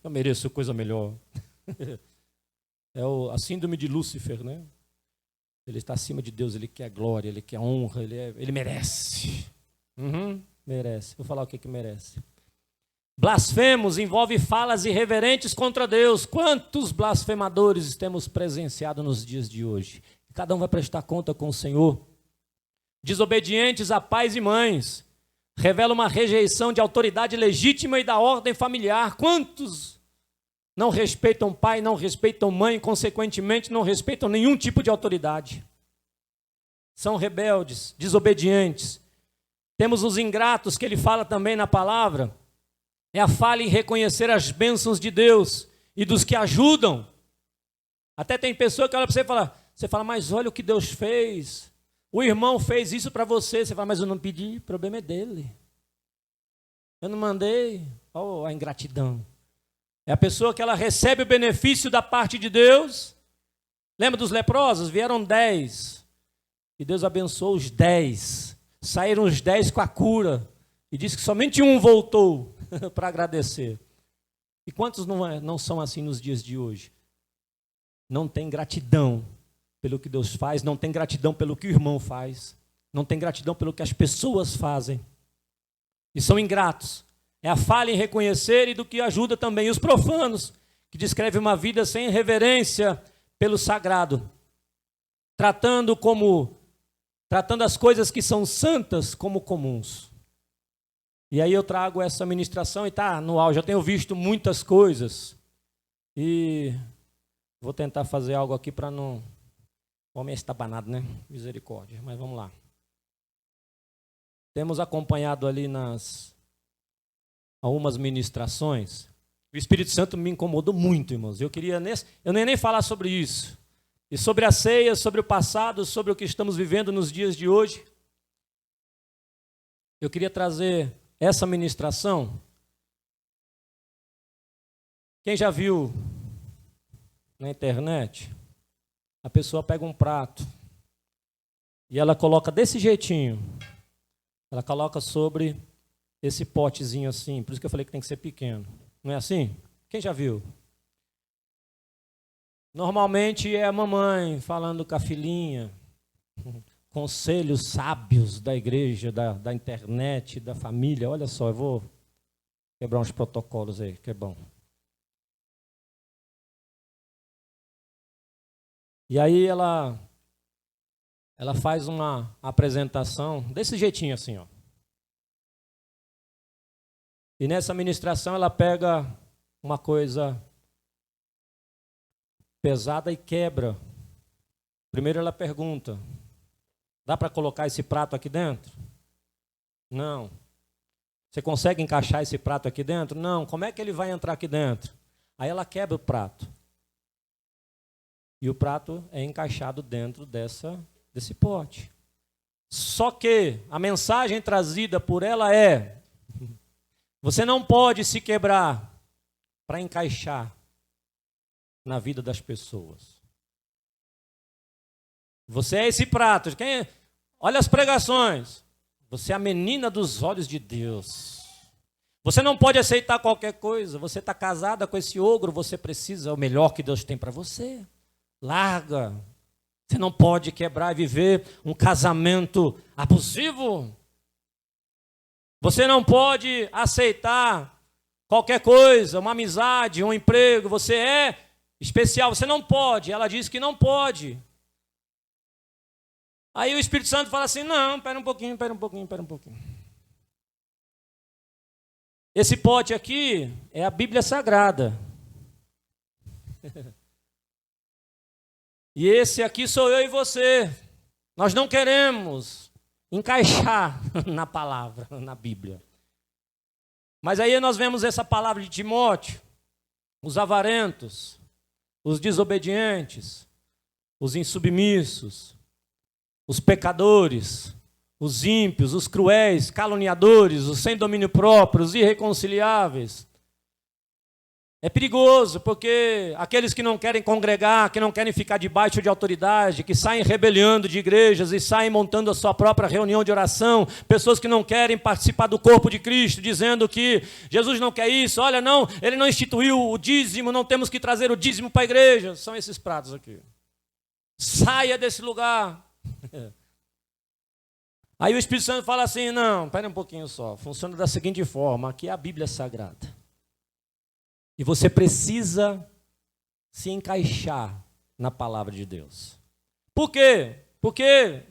mereço coisa melhor. É a síndrome de Lúcifer, né? Ele está acima de Deus, ele quer glória, ele quer honra, ele merece. Merece. Vou falar o que merece. Blasfemos envolve falas irreverentes contra Deus. Quantos blasfemadores temos presenciado nos dias de hoje? Cada um vai prestar conta com o Senhor. Desobedientes a pais e mães. Revela uma rejeição de autoridade legítima e da ordem familiar. Quantos não respeitam pai, não respeitam mãe, consequentemente não respeitam nenhum tipo de autoridade? São rebeldes, desobedientes. Temos os ingratos, que ele fala também na palavra. É a falha em reconhecer as bênçãos de Deus e dos que ajudam. Até tem pessoa que olha para você e você fala, mas olha o que Deus fez. O irmão fez isso para você. Você fala, mas eu não pedi, o problema é dele. Eu não mandei. Oh, a ingratidão. É a pessoa que ela recebe o benefício da parte de Deus. Lembra dos leprosos? Vieram 10. E Deus abençoou os 10. Saíram os 10 com a cura. E disse que somente um voltou para agradecer. E quantos não são assim nos dias de hoje? Não tem gratidão pelo que Deus faz, não tem gratidão pelo que o irmão faz, não tem gratidão pelo que as pessoas fazem. E são ingratos. É a falha em reconhecer e do que ajuda também os profanos, que descrevem uma vida sem reverência pelo sagrado, tratando as coisas que são santas como comuns. E aí eu trago essa ministração e está no auge. Eu tenho visto muitas coisas e vou tentar fazer algo aqui para não... O homem é estabanado, né? Misericórdia, mas vamos lá. Temos acompanhado ali algumas ministrações. O Espírito Santo me incomodou muito, irmãos. Eu não ia nem falar sobre isso. E sobre a ceia, sobre o passado, sobre o que estamos vivendo nos dias de hoje. Eu queria trazer essa ministração. Quem já viu na internet, a pessoa pega um prato e ela coloca desse jeitinho. Ela coloca sobre esse potezinho assim. Por isso que eu falei que tem que ser pequeno. Não é assim? Quem já viu? Normalmente é a mamãe falando com a filhinha, conselhos sábios da igreja, da internet, da família. Olha só, eu vou quebrar uns protocolos aí, que é bom. E aí ela faz uma apresentação desse jeitinho assim, ó. E nessa ministração ela pega uma coisa pesada e quebra. Primeiro ela pergunta: dá para colocar esse prato aqui dentro? Não. Você consegue encaixar esse prato aqui dentro? Não. Como é que ele vai entrar aqui dentro? Aí ela quebra o prato. E o prato é encaixado dentro desse pote. Só que a mensagem trazida por ela é: você não pode se quebrar para encaixar na vida das pessoas. Você é esse prato. Olha as pregações. Você é a menina dos olhos de Deus. Você não pode aceitar qualquer coisa. Você está casada com esse ogro, você precisa o melhor que Deus tem para você. Larga. Você não pode quebrar e viver um casamento abusivo. Você não pode aceitar qualquer coisa, uma amizade, um emprego. Você é especial, você não pode. Ela diz que não pode. Aí o Espírito Santo fala assim: não, espera um pouquinho. Esse pote aqui é a Bíblia Sagrada. E esse aqui sou eu e você. Nós não queremos encaixar na palavra, na Bíblia. Mas aí nós vemos essa palavra de Timóteo: os avarentos, os desobedientes, os insubmissos, os pecadores, os ímpios, os cruéis, caluniadores, os sem domínio próprio, os irreconciliáveis. É perigoso, porque aqueles que não querem congregar, que não querem ficar debaixo de autoridade, que saem rebeliando de igrejas e saem montando a sua própria reunião de oração, pessoas que não querem participar do corpo de Cristo, dizendo que Jesus não quer isso, olha, não, ele não instituiu o dízimo, não temos que trazer o dízimo para a igreja. São esses pratos aqui. Saia desse lugar. Aí o Espírito Santo fala assim, não, espera um pouquinho só, funciona da seguinte forma, aqui é a Bíblia Sagrada. E você precisa se encaixar na palavra de Deus. Por quê? Porque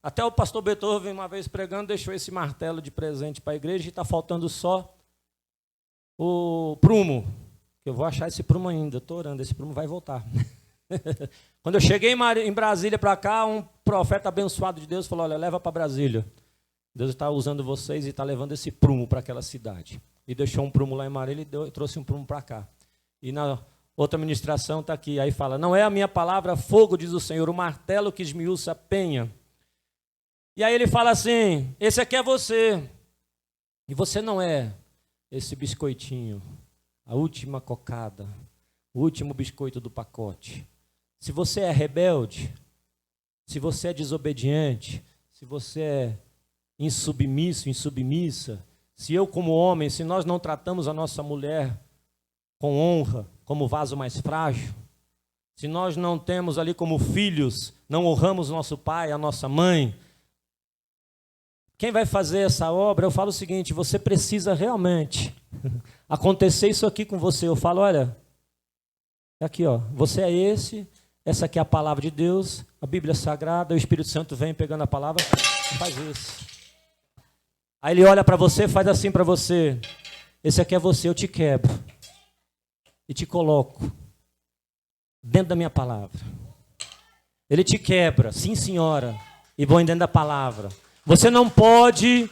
até o pastor Beethoven, uma vez pregando, deixou esse martelo de presente para a igreja e está faltando só o prumo. Eu vou achar esse prumo ainda, estou orando, esse prumo vai voltar. Quando eu cheguei em Brasília para cá, um profeta abençoado de Deus falou, olha, leva para Brasília. Deus está usando vocês e está levando esse prumo para aquela cidade. E deixou um prumo lá em Marília e trouxe um prumo para cá. E na outra ministração está aqui, aí fala, não é a minha palavra fogo, diz o Senhor, o martelo que esmiuça a penha. E aí ele fala assim, esse aqui é você. E você não é esse biscoitinho, a última cocada, o último biscoito do pacote. Se você é rebelde, se você é desobediente, se você é insubmisso, insubmissa, se eu como homem, se nós não tratamos a nossa mulher com honra, como vaso mais frágil, se nós não temos ali como filhos, não honramos nosso pai, a nossa mãe, quem vai fazer essa obra? Eu falo o seguinte, você precisa realmente acontecer isso aqui com você. Eu falo, olha, aqui ó, você é esse, essa aqui é a palavra de Deus, a Bíblia Sagrada, o Espírito Santo vem pegando a palavra, faz isso. Aí ele olha para você, faz assim para você. Esse aqui é você, eu te quebro. E te coloco dentro da minha palavra. Ele te quebra, sim senhora, e põe dentro da palavra. Você não pode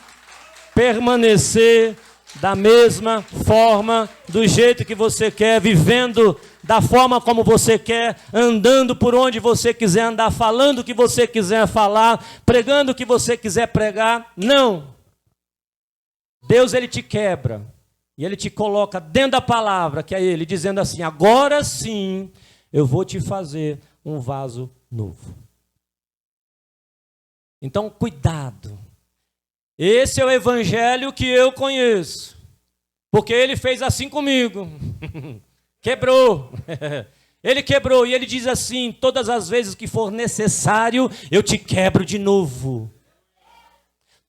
permanecer da mesma forma, do jeito que você quer, vivendo da forma como você quer, andando por onde você quiser andar, falando o que você quiser falar, pregando o que você quiser pregar. Não. Deus, ele te quebra e ele te coloca dentro da palavra, que é ele, dizendo assim, agora sim eu vou te fazer um vaso novo. Então, cuidado. Esse é o evangelho que eu conheço, porque ele fez assim comigo. Quebrou. Ele quebrou e ele diz assim, todas as vezes que for necessário, eu te quebro de novo.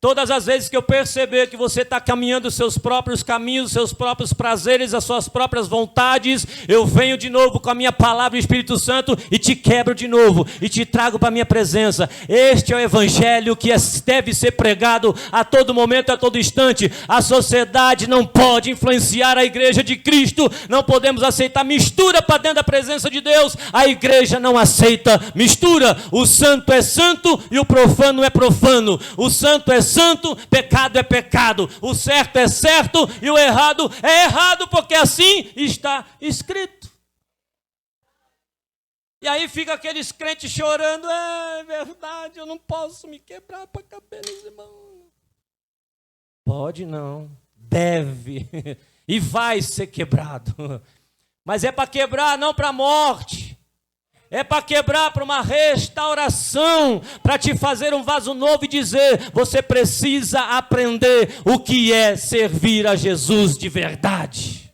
Todas as vezes que eu perceber que você está caminhando os seus próprios caminhos, os seus próprios prazeres, as suas próprias vontades, eu venho de novo com a minha palavra, o Espírito Santo, e te quebro de novo, e te trago para a minha presença. Este é o evangelho que deve ser pregado a todo momento, a todo instante. A sociedade não pode influenciar a igreja de Cristo, não podemos aceitar mistura para dentro da presença de Deus. A igreja não aceita mistura. O santo é santo e o profano é profano. O santo é santo, pecado é pecado, o certo é certo e o errado é errado, porque assim está escrito. E aí fica aqueles crentes chorando, é verdade, eu não posso me quebrar para caber nos irmãos. Pode não, deve, e vai ser quebrado, mas é para quebrar, não para a morte. É para quebrar, para uma restauração, para te fazer um vaso novo e dizer, você precisa aprender o que é servir a Jesus de verdade.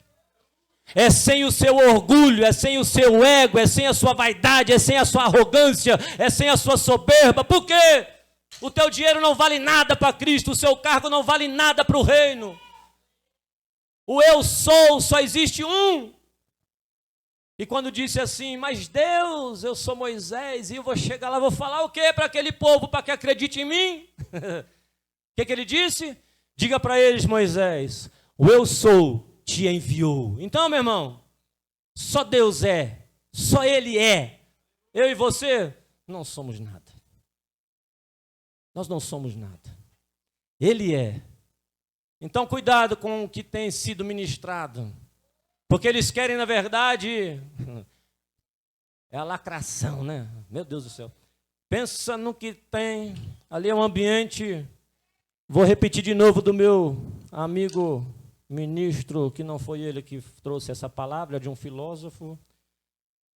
É sem o seu orgulho, é sem o seu ego, é sem a sua vaidade, é sem a sua arrogância, é sem a sua soberba. Por quê? O teu dinheiro não vale nada para Cristo, o seu cargo não vale nada para o reino. O eu sou, só existe um. E quando disse assim, mas Deus, eu sou Moisés, e eu vou chegar lá, vou falar o quê para aquele povo, para que acredite em mim? O que ele disse? Diga para eles, Moisés, o eu sou te enviou. Então, meu irmão, só Deus é, só Ele é. Eu e você não somos nada. Nós não somos nada. Ele é. Então, cuidado com o que tem sido ministrado. Porque eles querem, na verdade, é a lacração, né? Meu Deus do céu. Pensa no que tem. Ali é um ambiente, vou repetir de novo do meu amigo ministro, que não foi ele que trouxe essa palavra, de um filósofo,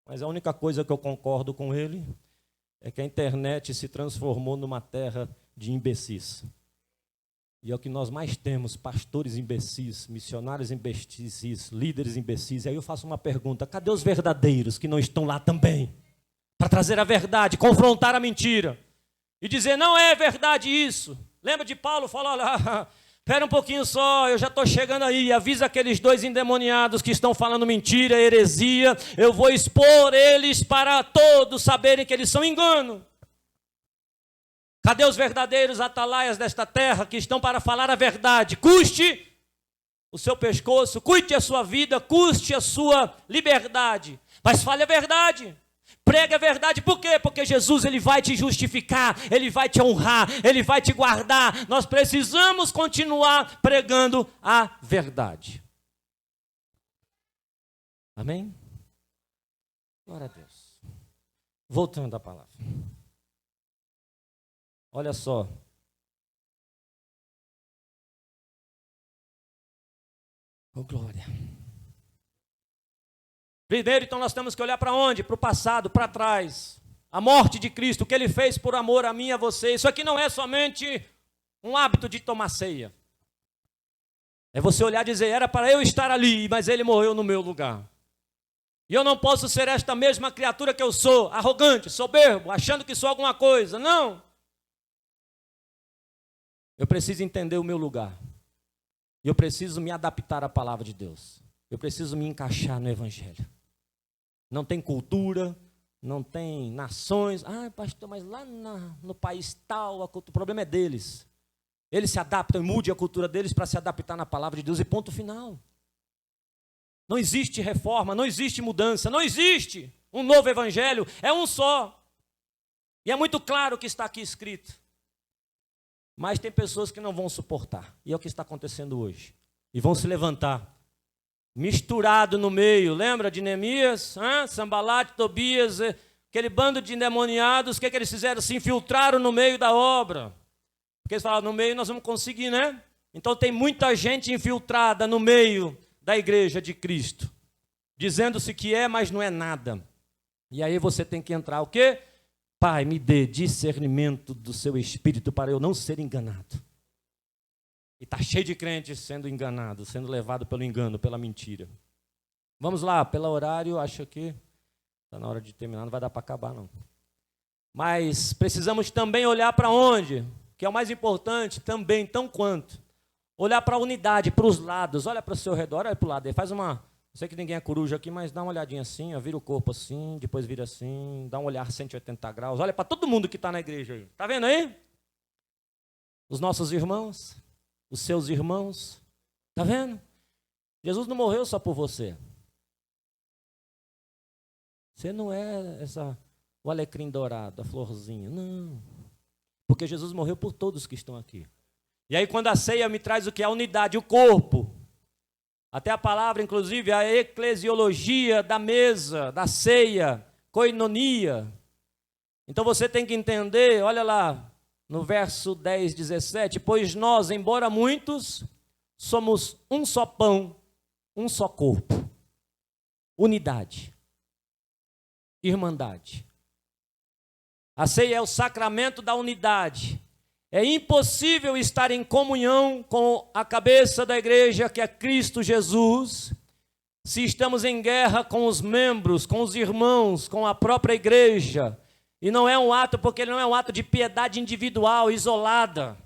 mas a única coisa que eu concordo com ele é que a internet se transformou numa terra de imbecis. E é o que nós mais temos, pastores imbecis, missionários imbecis, líderes imbecis. E aí eu faço uma pergunta, cadê os verdadeiros que não estão lá também? Para trazer a verdade, confrontar a mentira. E dizer, não é verdade isso. Lembra de Paulo? Fala, olha, espera um pouquinho só, eu já estou chegando aí. Avisa aqueles 2 endemoniados que estão falando mentira, heresia. Eu vou expor eles para todos saberem que eles são engano. Cadê os verdadeiros atalaias desta terra que estão para falar a verdade? Custe o seu pescoço, custe a sua vida, custe a sua liberdade. Mas fale a verdade. Pregue a verdade. Por quê? Porque Jesus ele vai te justificar, ele vai te honrar, ele vai te guardar. Nós precisamos continuar pregando a verdade. Amém? Glória a Deus. Voltando à palavra. Olha só. Oh, glória. Primeiro, então, nós temos que olhar para onde? Para o passado, para trás. A morte de Cristo, o que Ele fez por amor a mim e a você. Isso aqui não é somente um hábito de tomar ceia. É você olhar e dizer, era para eu estar ali, mas Ele morreu no meu lugar. E eu não posso ser esta mesma criatura que eu sou, arrogante, soberbo, achando que sou alguma coisa. Não. Eu preciso entender o meu lugar. E eu preciso me adaptar à palavra de Deus. Eu preciso me encaixar no Evangelho. Não tem cultura, não tem nações. Ah, pastor, mas lá no país tal, o problema é deles. Eles se adaptam e mudam a cultura deles para se adaptar na palavra de Deus e ponto final. Não existe reforma, não existe mudança, não existe um novo Evangelho, é um só. E é muito claro o que está aqui escrito. Mas tem pessoas que não vão suportar. E é o que está acontecendo hoje. E vão se levantar. Misturado no meio. Lembra de Neemias? Sambalate, Tobias, aquele bando de endemoniados. O que eles fizeram? Se infiltraram no meio da obra. Porque eles falaram, no meio nós vamos conseguir, né? Então tem muita gente infiltrada no meio da igreja de Cristo. Dizendo-se que é, mas não é nada. E aí você tem que entrar o quê? Pai, me dê discernimento do seu espírito para eu não ser enganado. E está cheio de crentes sendo enganados, sendo levado pelo engano, pela mentira. Vamos lá, pelo horário, acho que está na hora de terminar, não vai dar para acabar não. Mas precisamos também olhar para onde? Que é o mais importante também, tão quanto. Olhar para a unidade, para os lados, olha para o seu redor, olha para o lado aí, faz uma... Eu sei que ninguém é coruja aqui, mas dá uma olhadinha assim, ó, vira o corpo assim, depois vira assim, dá um olhar 180 graus, olha para todo mundo que está na igreja aí. Está vendo aí? Os nossos irmãos, os seus irmãos, está vendo? Jesus não morreu só por você. Você não é o alecrim dourado, a florzinha, não. Porque Jesus morreu por todos que estão aqui. E aí quando a ceia me traz o que? A unidade, o corpo. Até a palavra, inclusive, a eclesiologia da mesa, da ceia, koinonia. Então você tem que entender, olha lá, no verso 10, 17, pois nós, embora muitos, somos um só pão, um só corpo. Unidade. Irmandade. A ceia é o sacramento da unidade. É impossível estar em comunhão com a cabeça da igreja, que é Cristo Jesus, se estamos em guerra com os membros, com os irmãos, com a própria igreja. E não é um ato, porque ele não é um ato de piedade individual, isolada.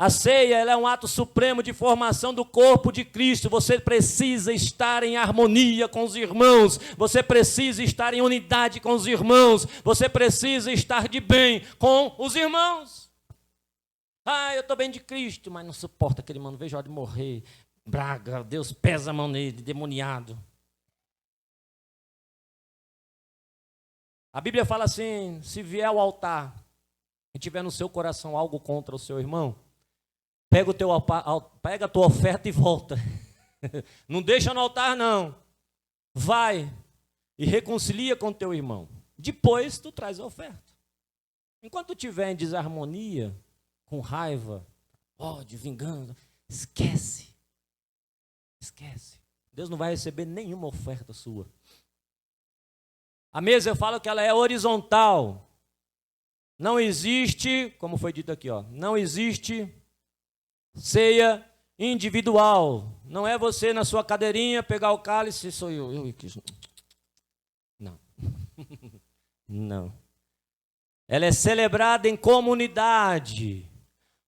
A ceia ela é um ato supremo de formação do corpo de Cristo. Você precisa estar em harmonia com os irmãos. Você precisa estar em unidade com os irmãos. Você precisa estar de bem com os irmãos. Ah, eu estou bem de Cristo, mas não suporto aquele mano. Vejo a hora de morrer. Braga, Deus pesa a mão nele, demoniado. A Bíblia fala assim, se vier ao altar e tiver no seu coração algo contra o seu irmão, pega a tua oferta e volta. Não deixa no altar, não. Vai e reconcilia com o teu irmão. Depois tu traz a oferta. Enquanto tu estiver em desarmonia, com raiva, ódio, vingança, esquece. Esquece. Deus não vai receber nenhuma oferta sua. A mesa, eu falo que ela é horizontal. Não existe, como foi dito aqui, ó, não existe ceia individual. Não é você na sua cadeirinha pegar o cálice, sou eu quis. Não. Não. Ela é celebrada em comunidade,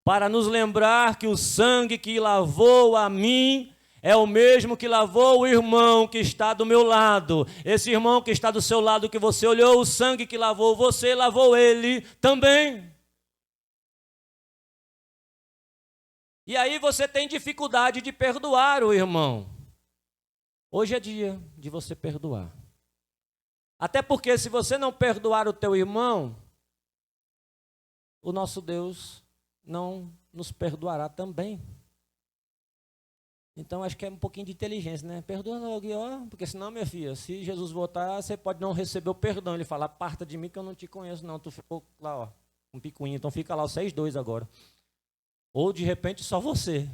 para nos lembrar que o sangue que lavou a mim é o mesmo que lavou o irmão que está do meu lado. Esse irmão que está do seu lado, que você olhou, o sangue que lavou você, lavou ele também. E aí você tem dificuldade de perdoar o irmão. Hoje é dia de você perdoar. Até porque se você não perdoar o teu irmão, o nosso Deus não nos perdoará também. Então, acho que é um pouquinho de inteligência, né? Perdoa logo, ó, porque senão, minha filha, se Jesus voltar, você pode não receber o perdão. Ele fala, aparta de mim que eu não te conheço, não. Tu ficou lá, ó, um picuinho. Então, fica lá os 6-2 agora. Ou, de repente, só você.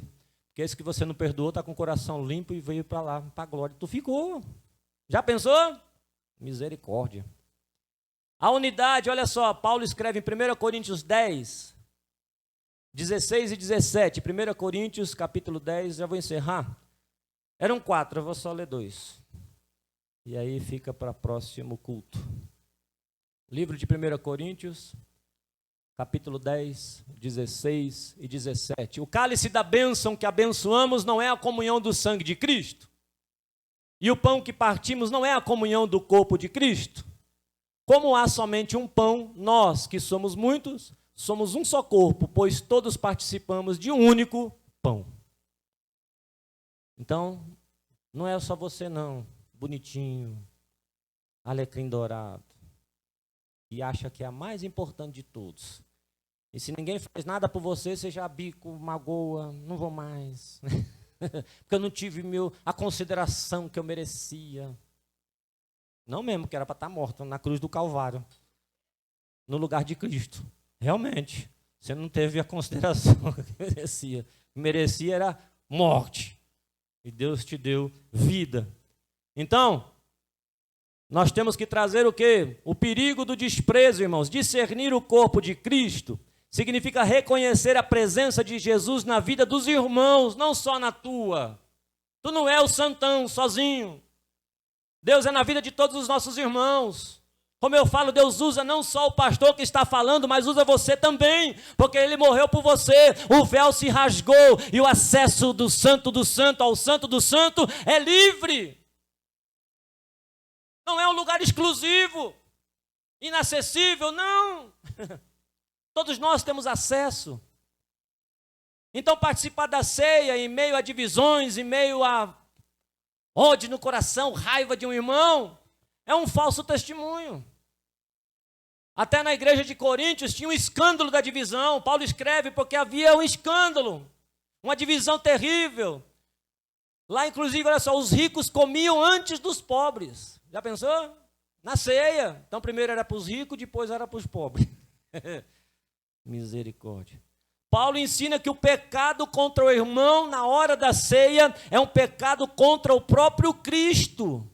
Porque esse que você não perdoou está com o coração limpo e veio para lá, para a glória. Tu ficou. Já pensou? Misericórdia. A unidade, olha só, Paulo escreve em 1 Coríntios 10, 16 e 17, 1 Coríntios capítulo 10, já vou encerrar. Eram 4, eu vou só ler 2. E aí fica para próximo culto. Livro de 1 Coríntios, capítulo 10, 16 e 17. O cálice da bênção que abençoamos não é a comunhão do sangue de Cristo. E o pão que partimos não é a comunhão do corpo de Cristo. Como há somente um pão, nós que somos muitos, somos um só corpo, pois todos participamos de um único pão. Então, não é só você não, bonitinho, alecrim dourado, e acha que é a mais importante de todos. E se ninguém faz nada por você, você já bico, magoa, não vou mais. Porque eu não tive a consideração que eu merecia. Não mesmo, que era para estar morto na cruz do Calvário, no lugar de Cristo. Realmente, você não teve a consideração que merecia. Merecia era morte. E Deus te deu vida. Então, nós temos que trazer o quê? O perigo do desprezo, irmãos. Discernir o corpo de Cristo significa reconhecer a presença de Jesus na vida dos irmãos, não só na tua. Tu não é o santão sozinho. Deus é na vida de todos os nossos irmãos. Como eu falo, Deus usa não só o pastor que está falando, mas usa você também, porque Ele morreu por você, o véu se rasgou e o acesso do santo ao santo do santo é livre. Não é um lugar exclusivo, inacessível, não. Todos nós temos acesso. Então participar da ceia em meio a divisões, em meio a ódio no coração, raiva de um irmão, é um falso testemunho. Até na igreja de Coríntios tinha um escândalo da divisão. Paulo escreve porque havia um escândalo, uma divisão terrível. Lá, inclusive, olha só, os ricos comiam antes dos pobres. Já pensou? Na ceia. Então, primeiro era para os ricos, depois era para os pobres. Misericórdia. Paulo ensina que o pecado contra o irmão na hora da ceia é um pecado contra o próprio Cristo.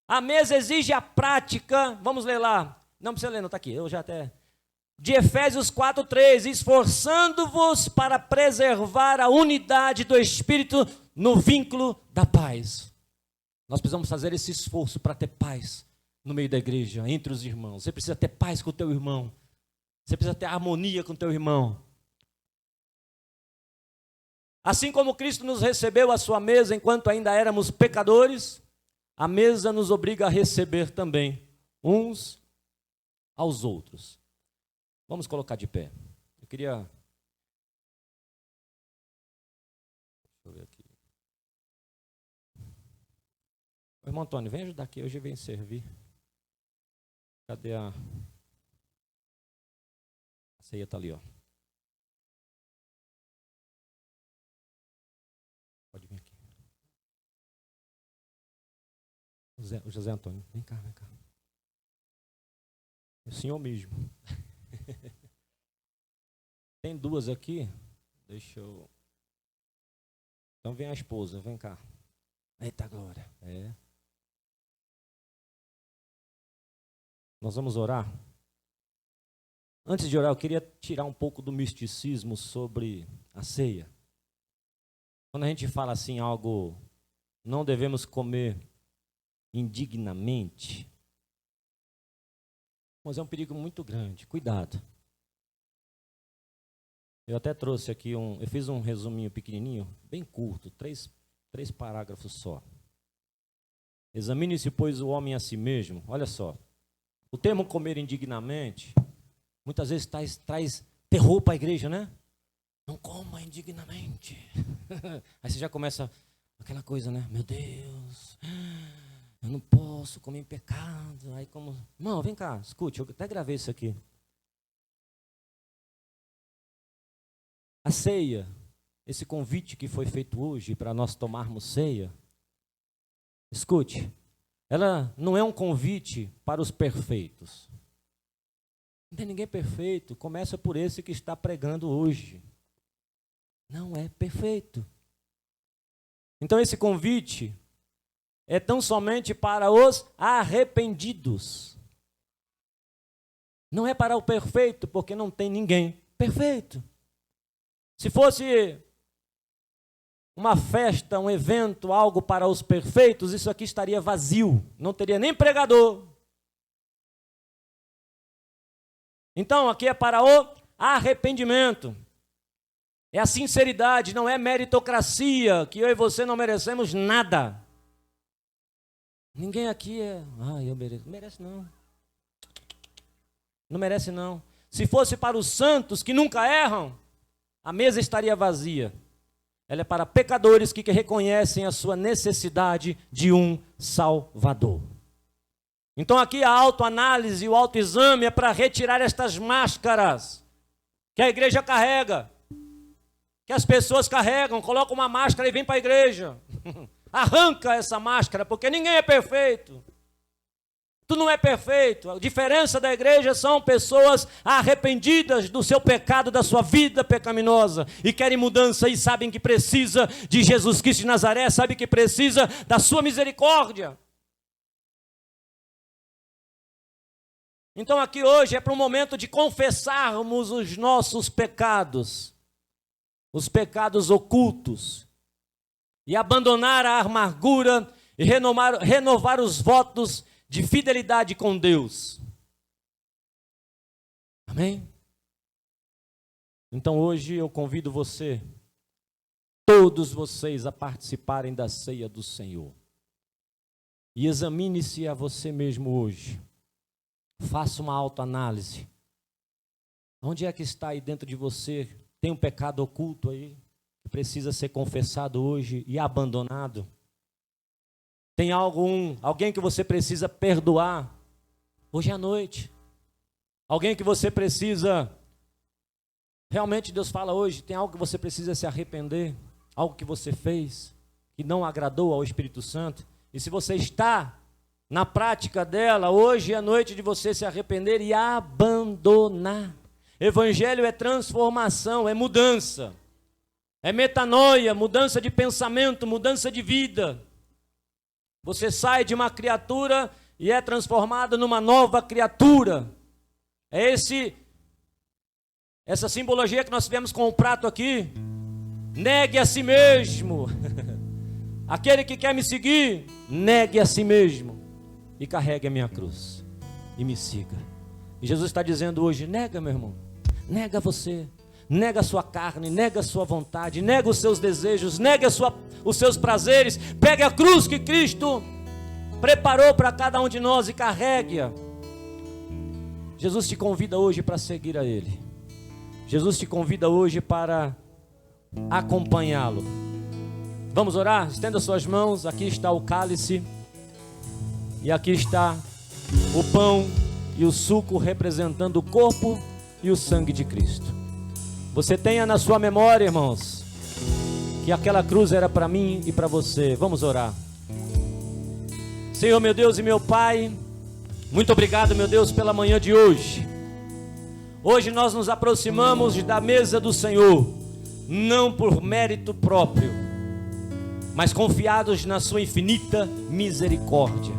A mesa exige a prática, vamos ler lá, não precisa ler, não está aqui, eu já até... De Efésios 4:3, esforçando-vos para preservar a unidade do Espírito no vínculo da paz. Nós precisamos fazer esse esforço para ter paz no meio da igreja, entre os irmãos. Você precisa ter paz com o teu irmão. Você precisa ter harmonia com o teu irmão. Assim como Cristo nos recebeu à sua mesa enquanto ainda éramos pecadores, a mesa nos obriga a receber também uns aos outros. Vamos colocar de pé. Eu queria... Deixa eu ver aqui. Ô, irmão Antônio, vem ajudar aqui, hoje vem servir. Cadê a ceia? Está ali, ó. Pode vir aqui. O José Antônio, vem cá, vem cá. O senhor mesmo. Tem duas aqui. Deixa eu... Então vem a esposa, vem cá. Eita glória. É. Nós vamos orar. Antes de orar, eu queria tirar um pouco do misticismo sobre a ceia. Quando a gente fala assim algo, não devemos comer indignamente, mas é um perigo muito grande. Cuidado. Eu até trouxe aqui eu fiz um resuminho pequenininho, bem curto, três parágrafos só. Examine-se, pois, o homem a si mesmo. Olha só, o termo comer indignamente, muitas vezes traz terror para a igreja, né? Não coma indignamente. Aí você já começa aquela coisa, né? Meu Deus, eu não posso comer em pecado. Aí como... Irmão, vem cá, escute, eu até gravei isso aqui. A ceia, esse convite que foi feito hoje para nós tomarmos ceia, escute, ela não é um convite para os perfeitos. Não tem ninguém perfeito, começa por esse que está pregando hoje. Não é perfeito. Então esse convite é tão somente para os arrependidos. Não é para o perfeito, porque não tem ninguém perfeito. Se fosse uma festa, um evento, algo para os perfeitos, isso aqui estaria vazio, não teria nem pregador. Então, aqui é para o arrependimento. É a sinceridade, não é meritocracia, que eu e você não merecemos nada. Ninguém aqui eu mereço. Não merece não. Não merece não. Se fosse para os santos que nunca erram, a mesa estaria vazia. Ela é para pecadores que reconhecem a sua necessidade de um Salvador. Então aqui a autoanálise e o autoexame é para retirar estas máscaras que a igreja carrega, que as pessoas carregam, colocam uma máscara e vêm para a igreja. Arranca essa máscara, porque ninguém é perfeito. Tu não é perfeito. A diferença da igreja são pessoas arrependidas do seu pecado, da sua vida pecaminosa, e querem mudança e sabem que precisa de Jesus Cristo de Nazaré, sabem que precisa da sua misericórdia. Então aqui hoje é para um momento de confessarmos os nossos pecados, os pecados ocultos, e abandonar a amargura e renovar os votos de fidelidade com Deus. Amém? Então hoje eu convido você, todos vocês, a participarem da ceia do Senhor. E examine-se a você mesmo hoje. Faça uma autoanálise. Onde é que está aí dentro de você? Tem um pecado oculto aí, que precisa ser confessado hoje e abandonado? Tem alguém que você precisa perdoar hoje à noite? Alguém que você precisa... Realmente Deus fala hoje, tem algo que você precisa se arrepender, algo que você fez, que não agradou ao Espírito Santo. E se você está na prática dela, hoje é a noite de você se arrepender e abandonar. Evangelho é transformação, é mudança. É metanoia, mudança de pensamento, mudança de vida. Você sai de uma criatura e é transformado numa nova criatura. É essa simbologia que nós tivemos com o prato aqui. Negue a si mesmo. Aquele que quer me seguir, negue a si mesmo e carregue a minha cruz e me siga. E Jesus está dizendo hoje, nega, meu irmão, nega você. Nega a sua carne, nega a sua vontade, nega os seus desejos, nega os seus prazeres. Pegue a cruz que Cristo preparou para cada um de nós e carregue-a. Jesus te convida hoje para seguir a Ele. Jesus te convida hoje para acompanhá-lo. Vamos orar? Estenda suas mãos. Aqui está o cálice e aqui está o pão e o suco representando o corpo e o sangue de Cristo. Você tenha na sua memória, irmãos, que aquela cruz era para mim e para você. Vamos orar. Senhor, meu Deus e meu Pai, Muito obrigado, meu Deus, pela manhã de hoje. Hoje nós nos aproximamos da mesa do Senhor, não por mérito próprio, mas confiados na sua infinita misericórdia.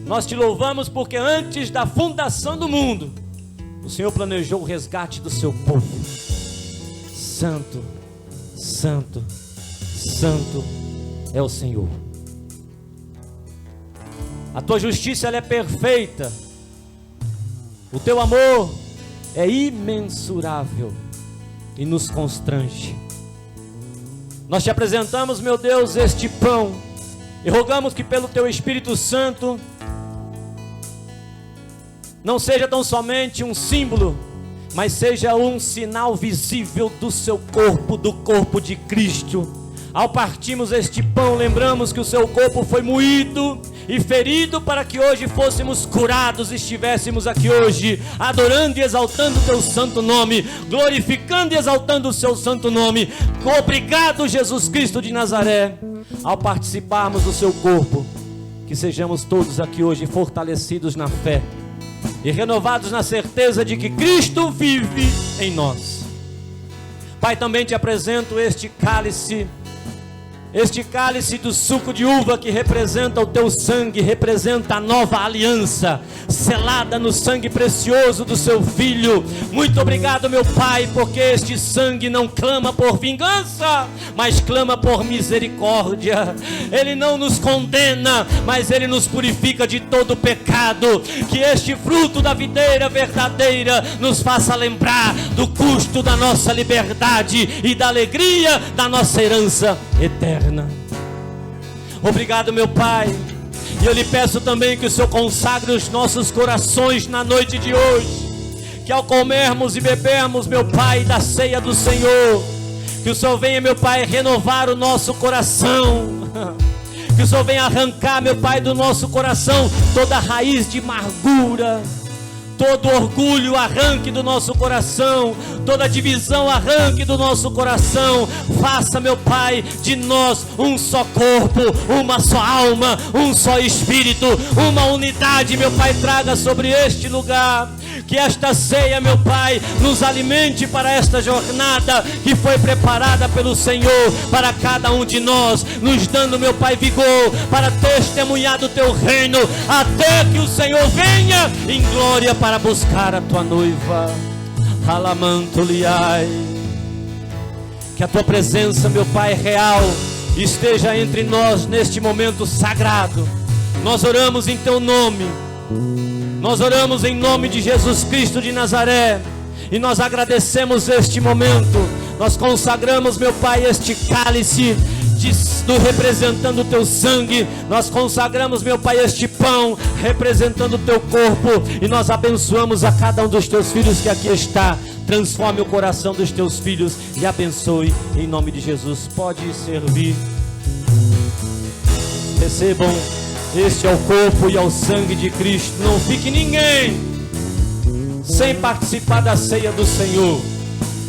Nós te louvamos porque antes da fundação do mundo, o Senhor planejou o resgate do seu povo. Santo, santo, santo é o Senhor. A tua justiça ela é perfeita. O teu amor é imensurável e nos constrange. Nós te apresentamos, meu Deus, este pão e rogamos que pelo teu Espírito Santo não seja tão somente um símbolo, mas seja um sinal visível do seu corpo, do corpo de Cristo. Ao partirmos este pão, lembramos que o seu corpo foi moído e ferido para que hoje fôssemos curados, estivéssemos aqui hoje adorando e exaltando o teu santo nome, glorificando e exaltando o seu santo nome. Obrigado, Jesus Cristo de Nazaré. Ao participarmos do seu corpo, que sejamos todos aqui hoje fortalecidos na fé e renovados na certeza de que Cristo vive em nós. Pai, também te apresento este cálice do suco de uva que representa o teu sangue, representa a nova aliança, selada no sangue precioso do seu Filho. Muito obrigado, meu Pai, porque este sangue não clama por vingança, mas clama por misericórdia. Ele não nos condena, mas ele nos purifica de todo pecado. Que este fruto da videira verdadeira nos faça lembrar do custo da nossa liberdade e da alegria da nossa herança eterna. Obrigado, meu Pai, e eu lhe peço também que o Senhor consagre os nossos corações na noite de hoje, que ao comermos e bebermos, meu Pai, da ceia do Senhor, que o Senhor venha, meu Pai, renovar o nosso coração, que o Senhor venha arrancar, meu Pai, do nosso coração toda raiz de amargura, todo orgulho arranque do nosso coração, toda divisão arranque do nosso coração. Faça, meu Pai, de nós um só corpo, uma só alma, um só espírito, uma unidade, meu Pai, traga sobre este lugar. Que esta ceia, meu Pai, nos alimente para esta jornada que foi preparada pelo Senhor para cada um de nós, nos dando, meu Pai, vigor para testemunhar do teu reino, até que o Senhor venha em glória para buscar a tua noiva. Alamantuliai. Que a tua presença, meu Pai, real esteja entre nós neste momento sagrado. Nós oramos em teu nome. Nós oramos em nome de Jesus Cristo de Nazaré, e nós agradecemos este momento. Nós consagramos, meu Pai, este cálice representando o teu sangue. Nós consagramos, meu Pai, este pão representando o teu corpo, e nós abençoamos a cada um dos teus filhos que aqui está. Transforme o coração dos teus filhos e abençoe em nome de Jesus. Pode servir. Recebam. Este é o corpo e é o sangue de Cristo. Não fique ninguém sem participar da ceia do Senhor.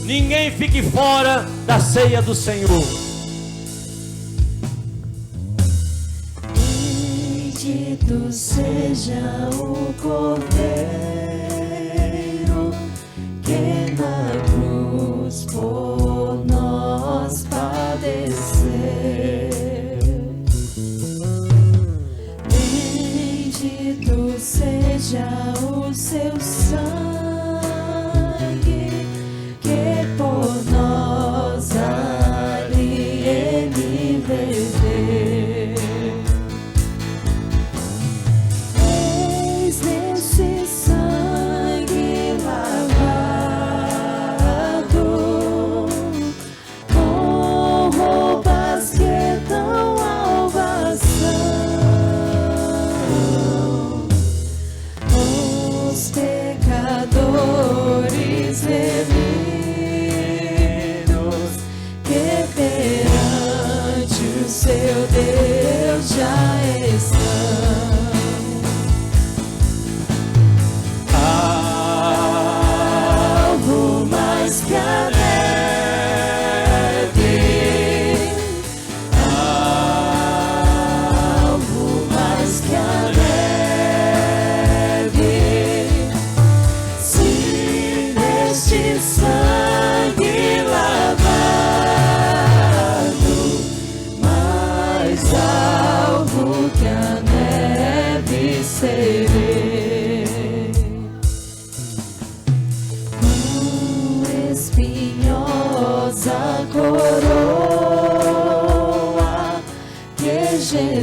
Ninguém fique fora da ceia do Senhor. Bendito seja o Cordeiro que na cruz por nós padeceu. Bendito seja o seu sangue que por nós ali ele verteu. Eis nesse sangue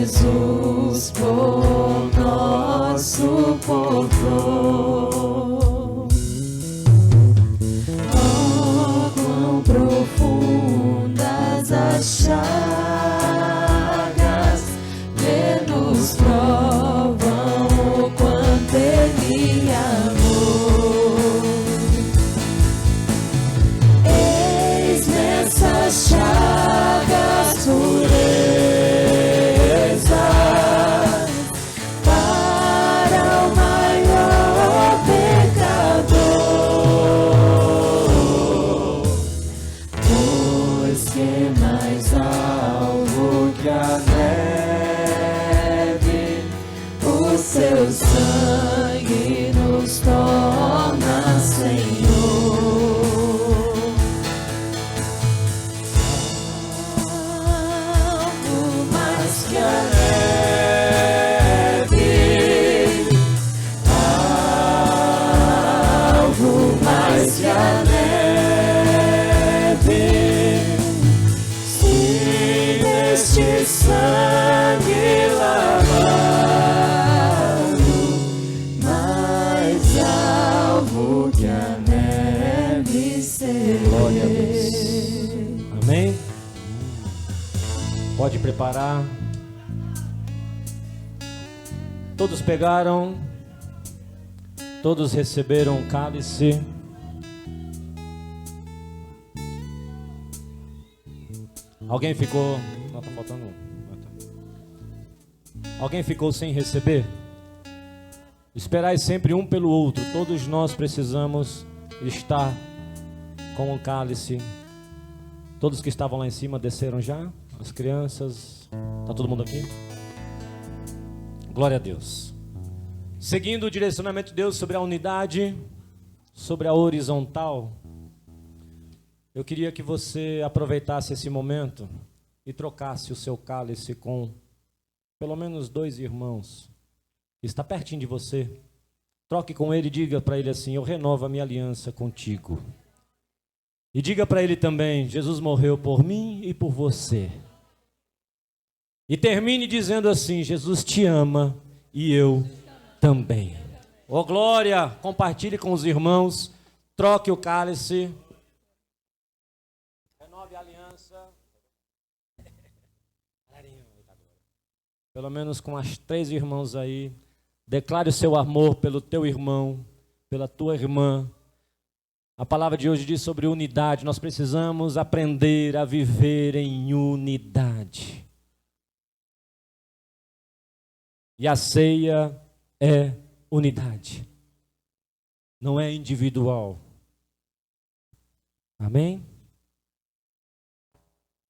Jesus por nosso povo. Oh, quão profundas as chagas que nos provam o quanto Ele amou. Eis nessas chagas pureza para o maior pecador, pois que mais alvo que a neve, o seu sangue nos torna Senhor. Algo mais que a neve, algo mais que a neve, se neste sangue lavado, mais alvo que a neve ser. Glória a Deus. Amém? Pode preparar. Todos pegaram, todos receberam o cálice. Alguém ficou. Não, tá faltando um. Alguém ficou sem receber? Esperai sempre um pelo outro. Todos nós precisamos estar com o cálice. Todos que estavam lá em cima desceram já? As crianças? Está todo mundo aqui? Glória a Deus. Seguindo o direcionamento de Deus sobre a unidade, sobre a horizontal, eu queria que você aproveitasse esse momento e trocasse o seu cálice com pelo menos 2 irmãos que está pertinho de você. Troque com ele e diga para ele assim: eu renovo a minha aliança contigo. E diga para ele também: Jesus morreu por mim e por você. E termine dizendo assim: Jesus te ama e eu também. Ô glória, compartilhe com os irmãos, troque o cálice. Renove a aliança. Pelo menos com as 3 irmãos aí. Declare o seu amor pelo teu irmão, pela tua irmã. A palavra de hoje diz sobre unidade. Nós precisamos aprender a viver em unidade. E a ceia é unidade. Não é individual. Amém?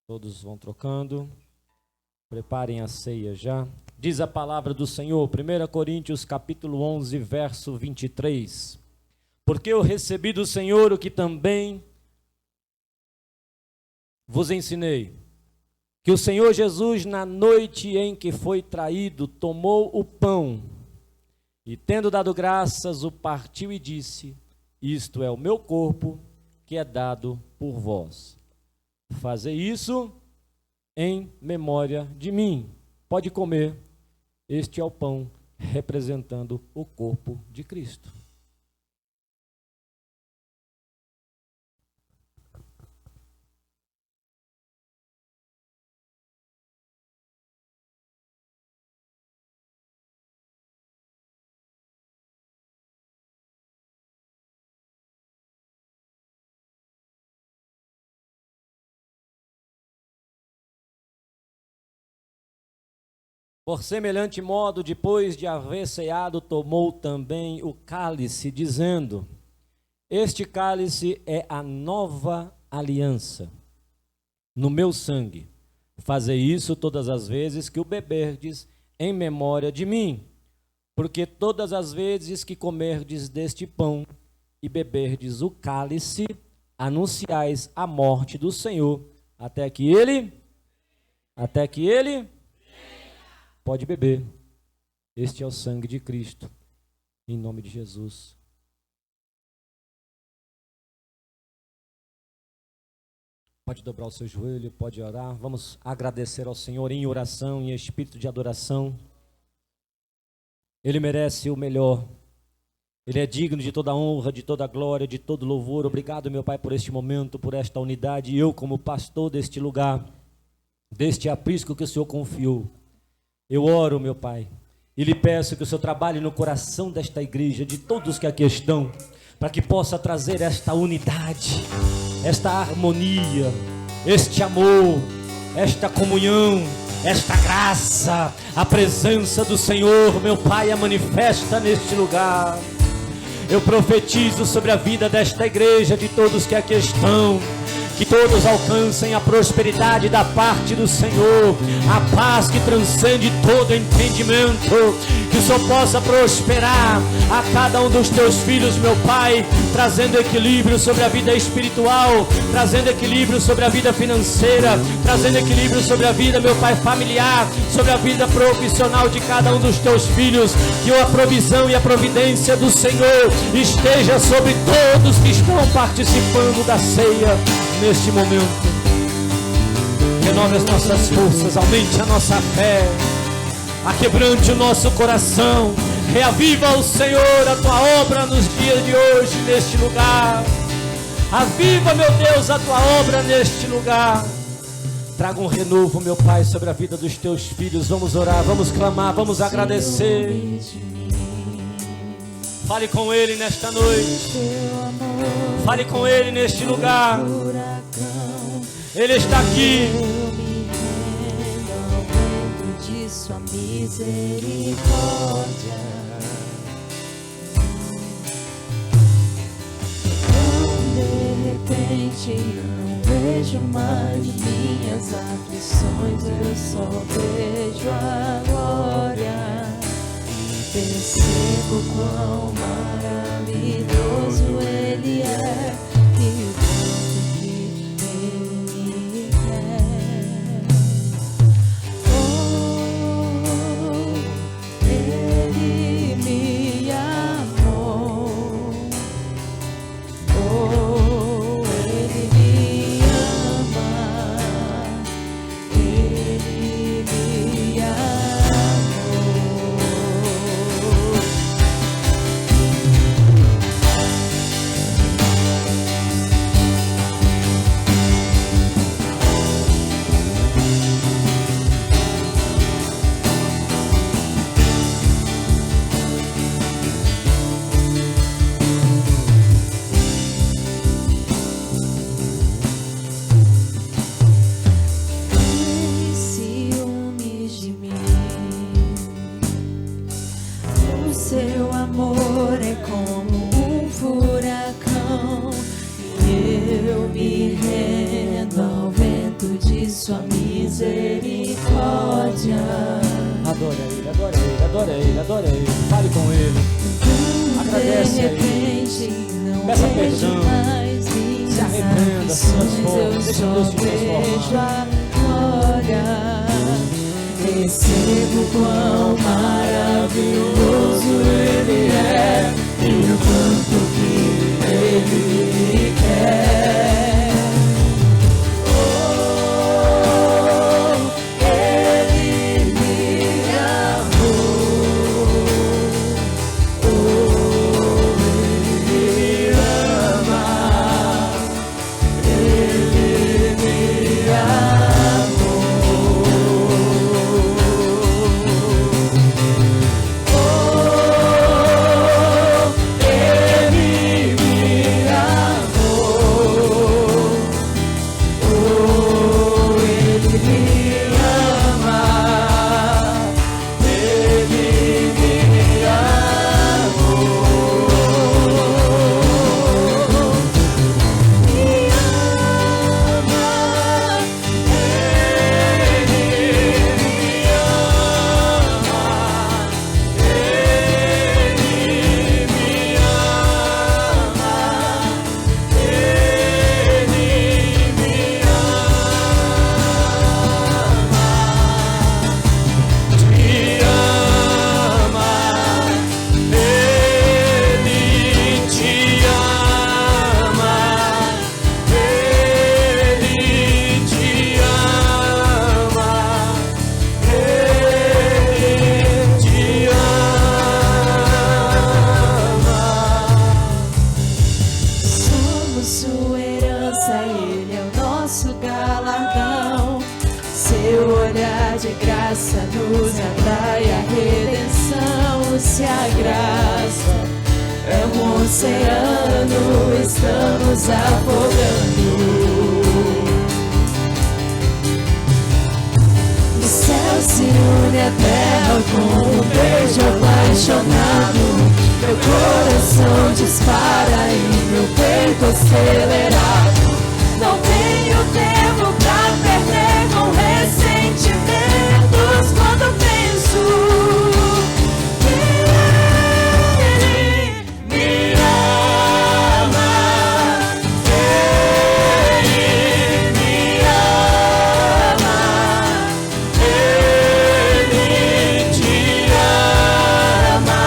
Todos vão trocando. Preparem a ceia já. Diz a palavra do Senhor, 1 Coríntios capítulo 11, verso 23. Porque eu recebi do Senhor o que também vos ensinei. Que o Senhor Jesus, na noite em que foi traído, tomou o pão e, tendo dado graças, o partiu e disse: isto é o meu corpo, que é dado por vós. Fazei isso em memória de mim. Pode comer. Este é o pão representando o corpo de Cristo. Por semelhante modo, depois de haver ceado, tomou também o cálice, dizendo: este cálice é a nova aliança no meu sangue. Fazei isso todas as vezes que o beberdes em memória de mim. Porque todas as vezes que comerdes deste pão e beberdes o cálice, anunciais a morte do Senhor, até que ele pode beber. Este é o sangue de Cristo, em nome de Jesus. Pode dobrar o seu joelho, pode orar. Vamos agradecer ao Senhor em oração, em espírito de adoração. Ele merece o melhor. Ele é digno de toda honra, de toda glória, de todo louvor. Obrigado, meu Pai, por este momento, por esta unidade. E eu, como pastor deste lugar, deste aprisco que o Senhor confiou, eu oro, meu Pai, e lhe peço que o Senhor trabalhe no coração desta igreja, de todos que aqui estão, para que possa trazer esta unidade, esta harmonia, este amor, esta comunhão, esta graça. A presença do Senhor, meu Pai, a manifesta neste lugar. Eu profetizo sobre a vida desta igreja, de todos que aqui estão, que todos alcancem a prosperidade da parte do Senhor, a paz que transcende todo entendimento, que o Senhor possa prosperar a cada um dos teus filhos, meu Pai, trazendo equilíbrio sobre a vida espiritual, trazendo equilíbrio sobre a vida financeira, trazendo equilíbrio sobre a vida, meu Pai, familiar, sobre a vida profissional de cada um dos teus filhos, que a provisão e a providência do Senhor esteja sobre todos que estão participando da ceia neste momento. Renove as nossas forças, aumente a nossa fé, aquebrante o nosso coração, reaviva o Senhor a tua obra nos dias de hoje neste lugar. Aviva, meu Deus, a tua obra neste lugar. Traga um renovo, meu Pai, sobre a vida dos teus filhos. Vamos orar, vamos clamar, vamos agradecer. Fale com Ele nesta noite. Fale com Ele neste lugar. Ele está aqui. De sua misericórdia, de repente não vejo mais minhas aflições, eu só vejo a glória. Percebo quão maravilhoso Ele é e o quanto que Ele me quer. Oh, Ele me amou. Oh, Ele me ama. Ele me amou. Ciúmes de mim, o seu amor é como um furacão, e eu me rendo ao vento de sua misericórdia. Adore Ele, adore Ele, adore Ele, adore Ele. Fale com Ele. Agradece a Ele. Peça perdão. Se arrependa, se transforme. Deixa Deus te transformar. Percebo quão maravilhoso Ele é e o quanto que Ele me quer. Oh, Ele me amou. Oh, Ele me ama. Ele me amou. Oh, de graça nos atrai a redenção. Se a graça é um oceano, estamos afogando. O céu se une à terra com um beijo apaixonado. Meu coração dispara e meu peito acelerado. Não tenho tempo pra perder com ressentimentos quando penso que Ele me ama. Ele me ama. Ele te ama.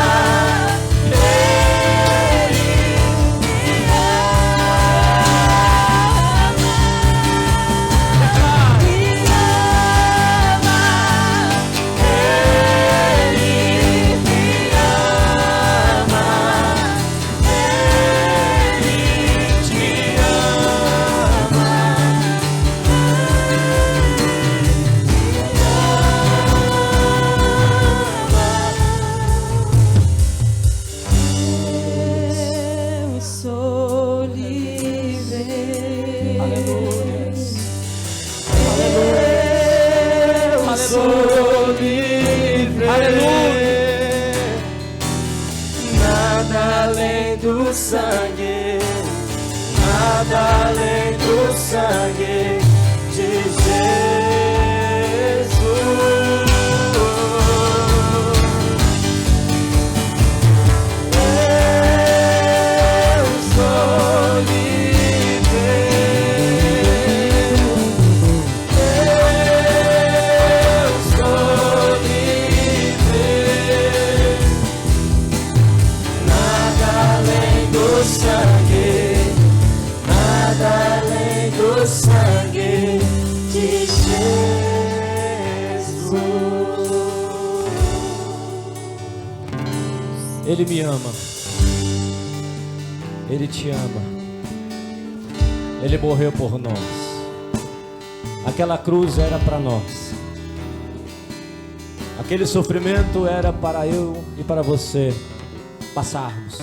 Eu sou livre. Aleluia. Eu sou livre. Nada além do sangue, nada além do sangue de Jesus. Eu sou livre. Eu sou livre. Nada além do sangue, nada além do sangue de Jesus. Ele me ama. Ele te ama. Ele morreu por nós. Aquela cruz era para nós. Aquele sofrimento era para eu e para você passarmos.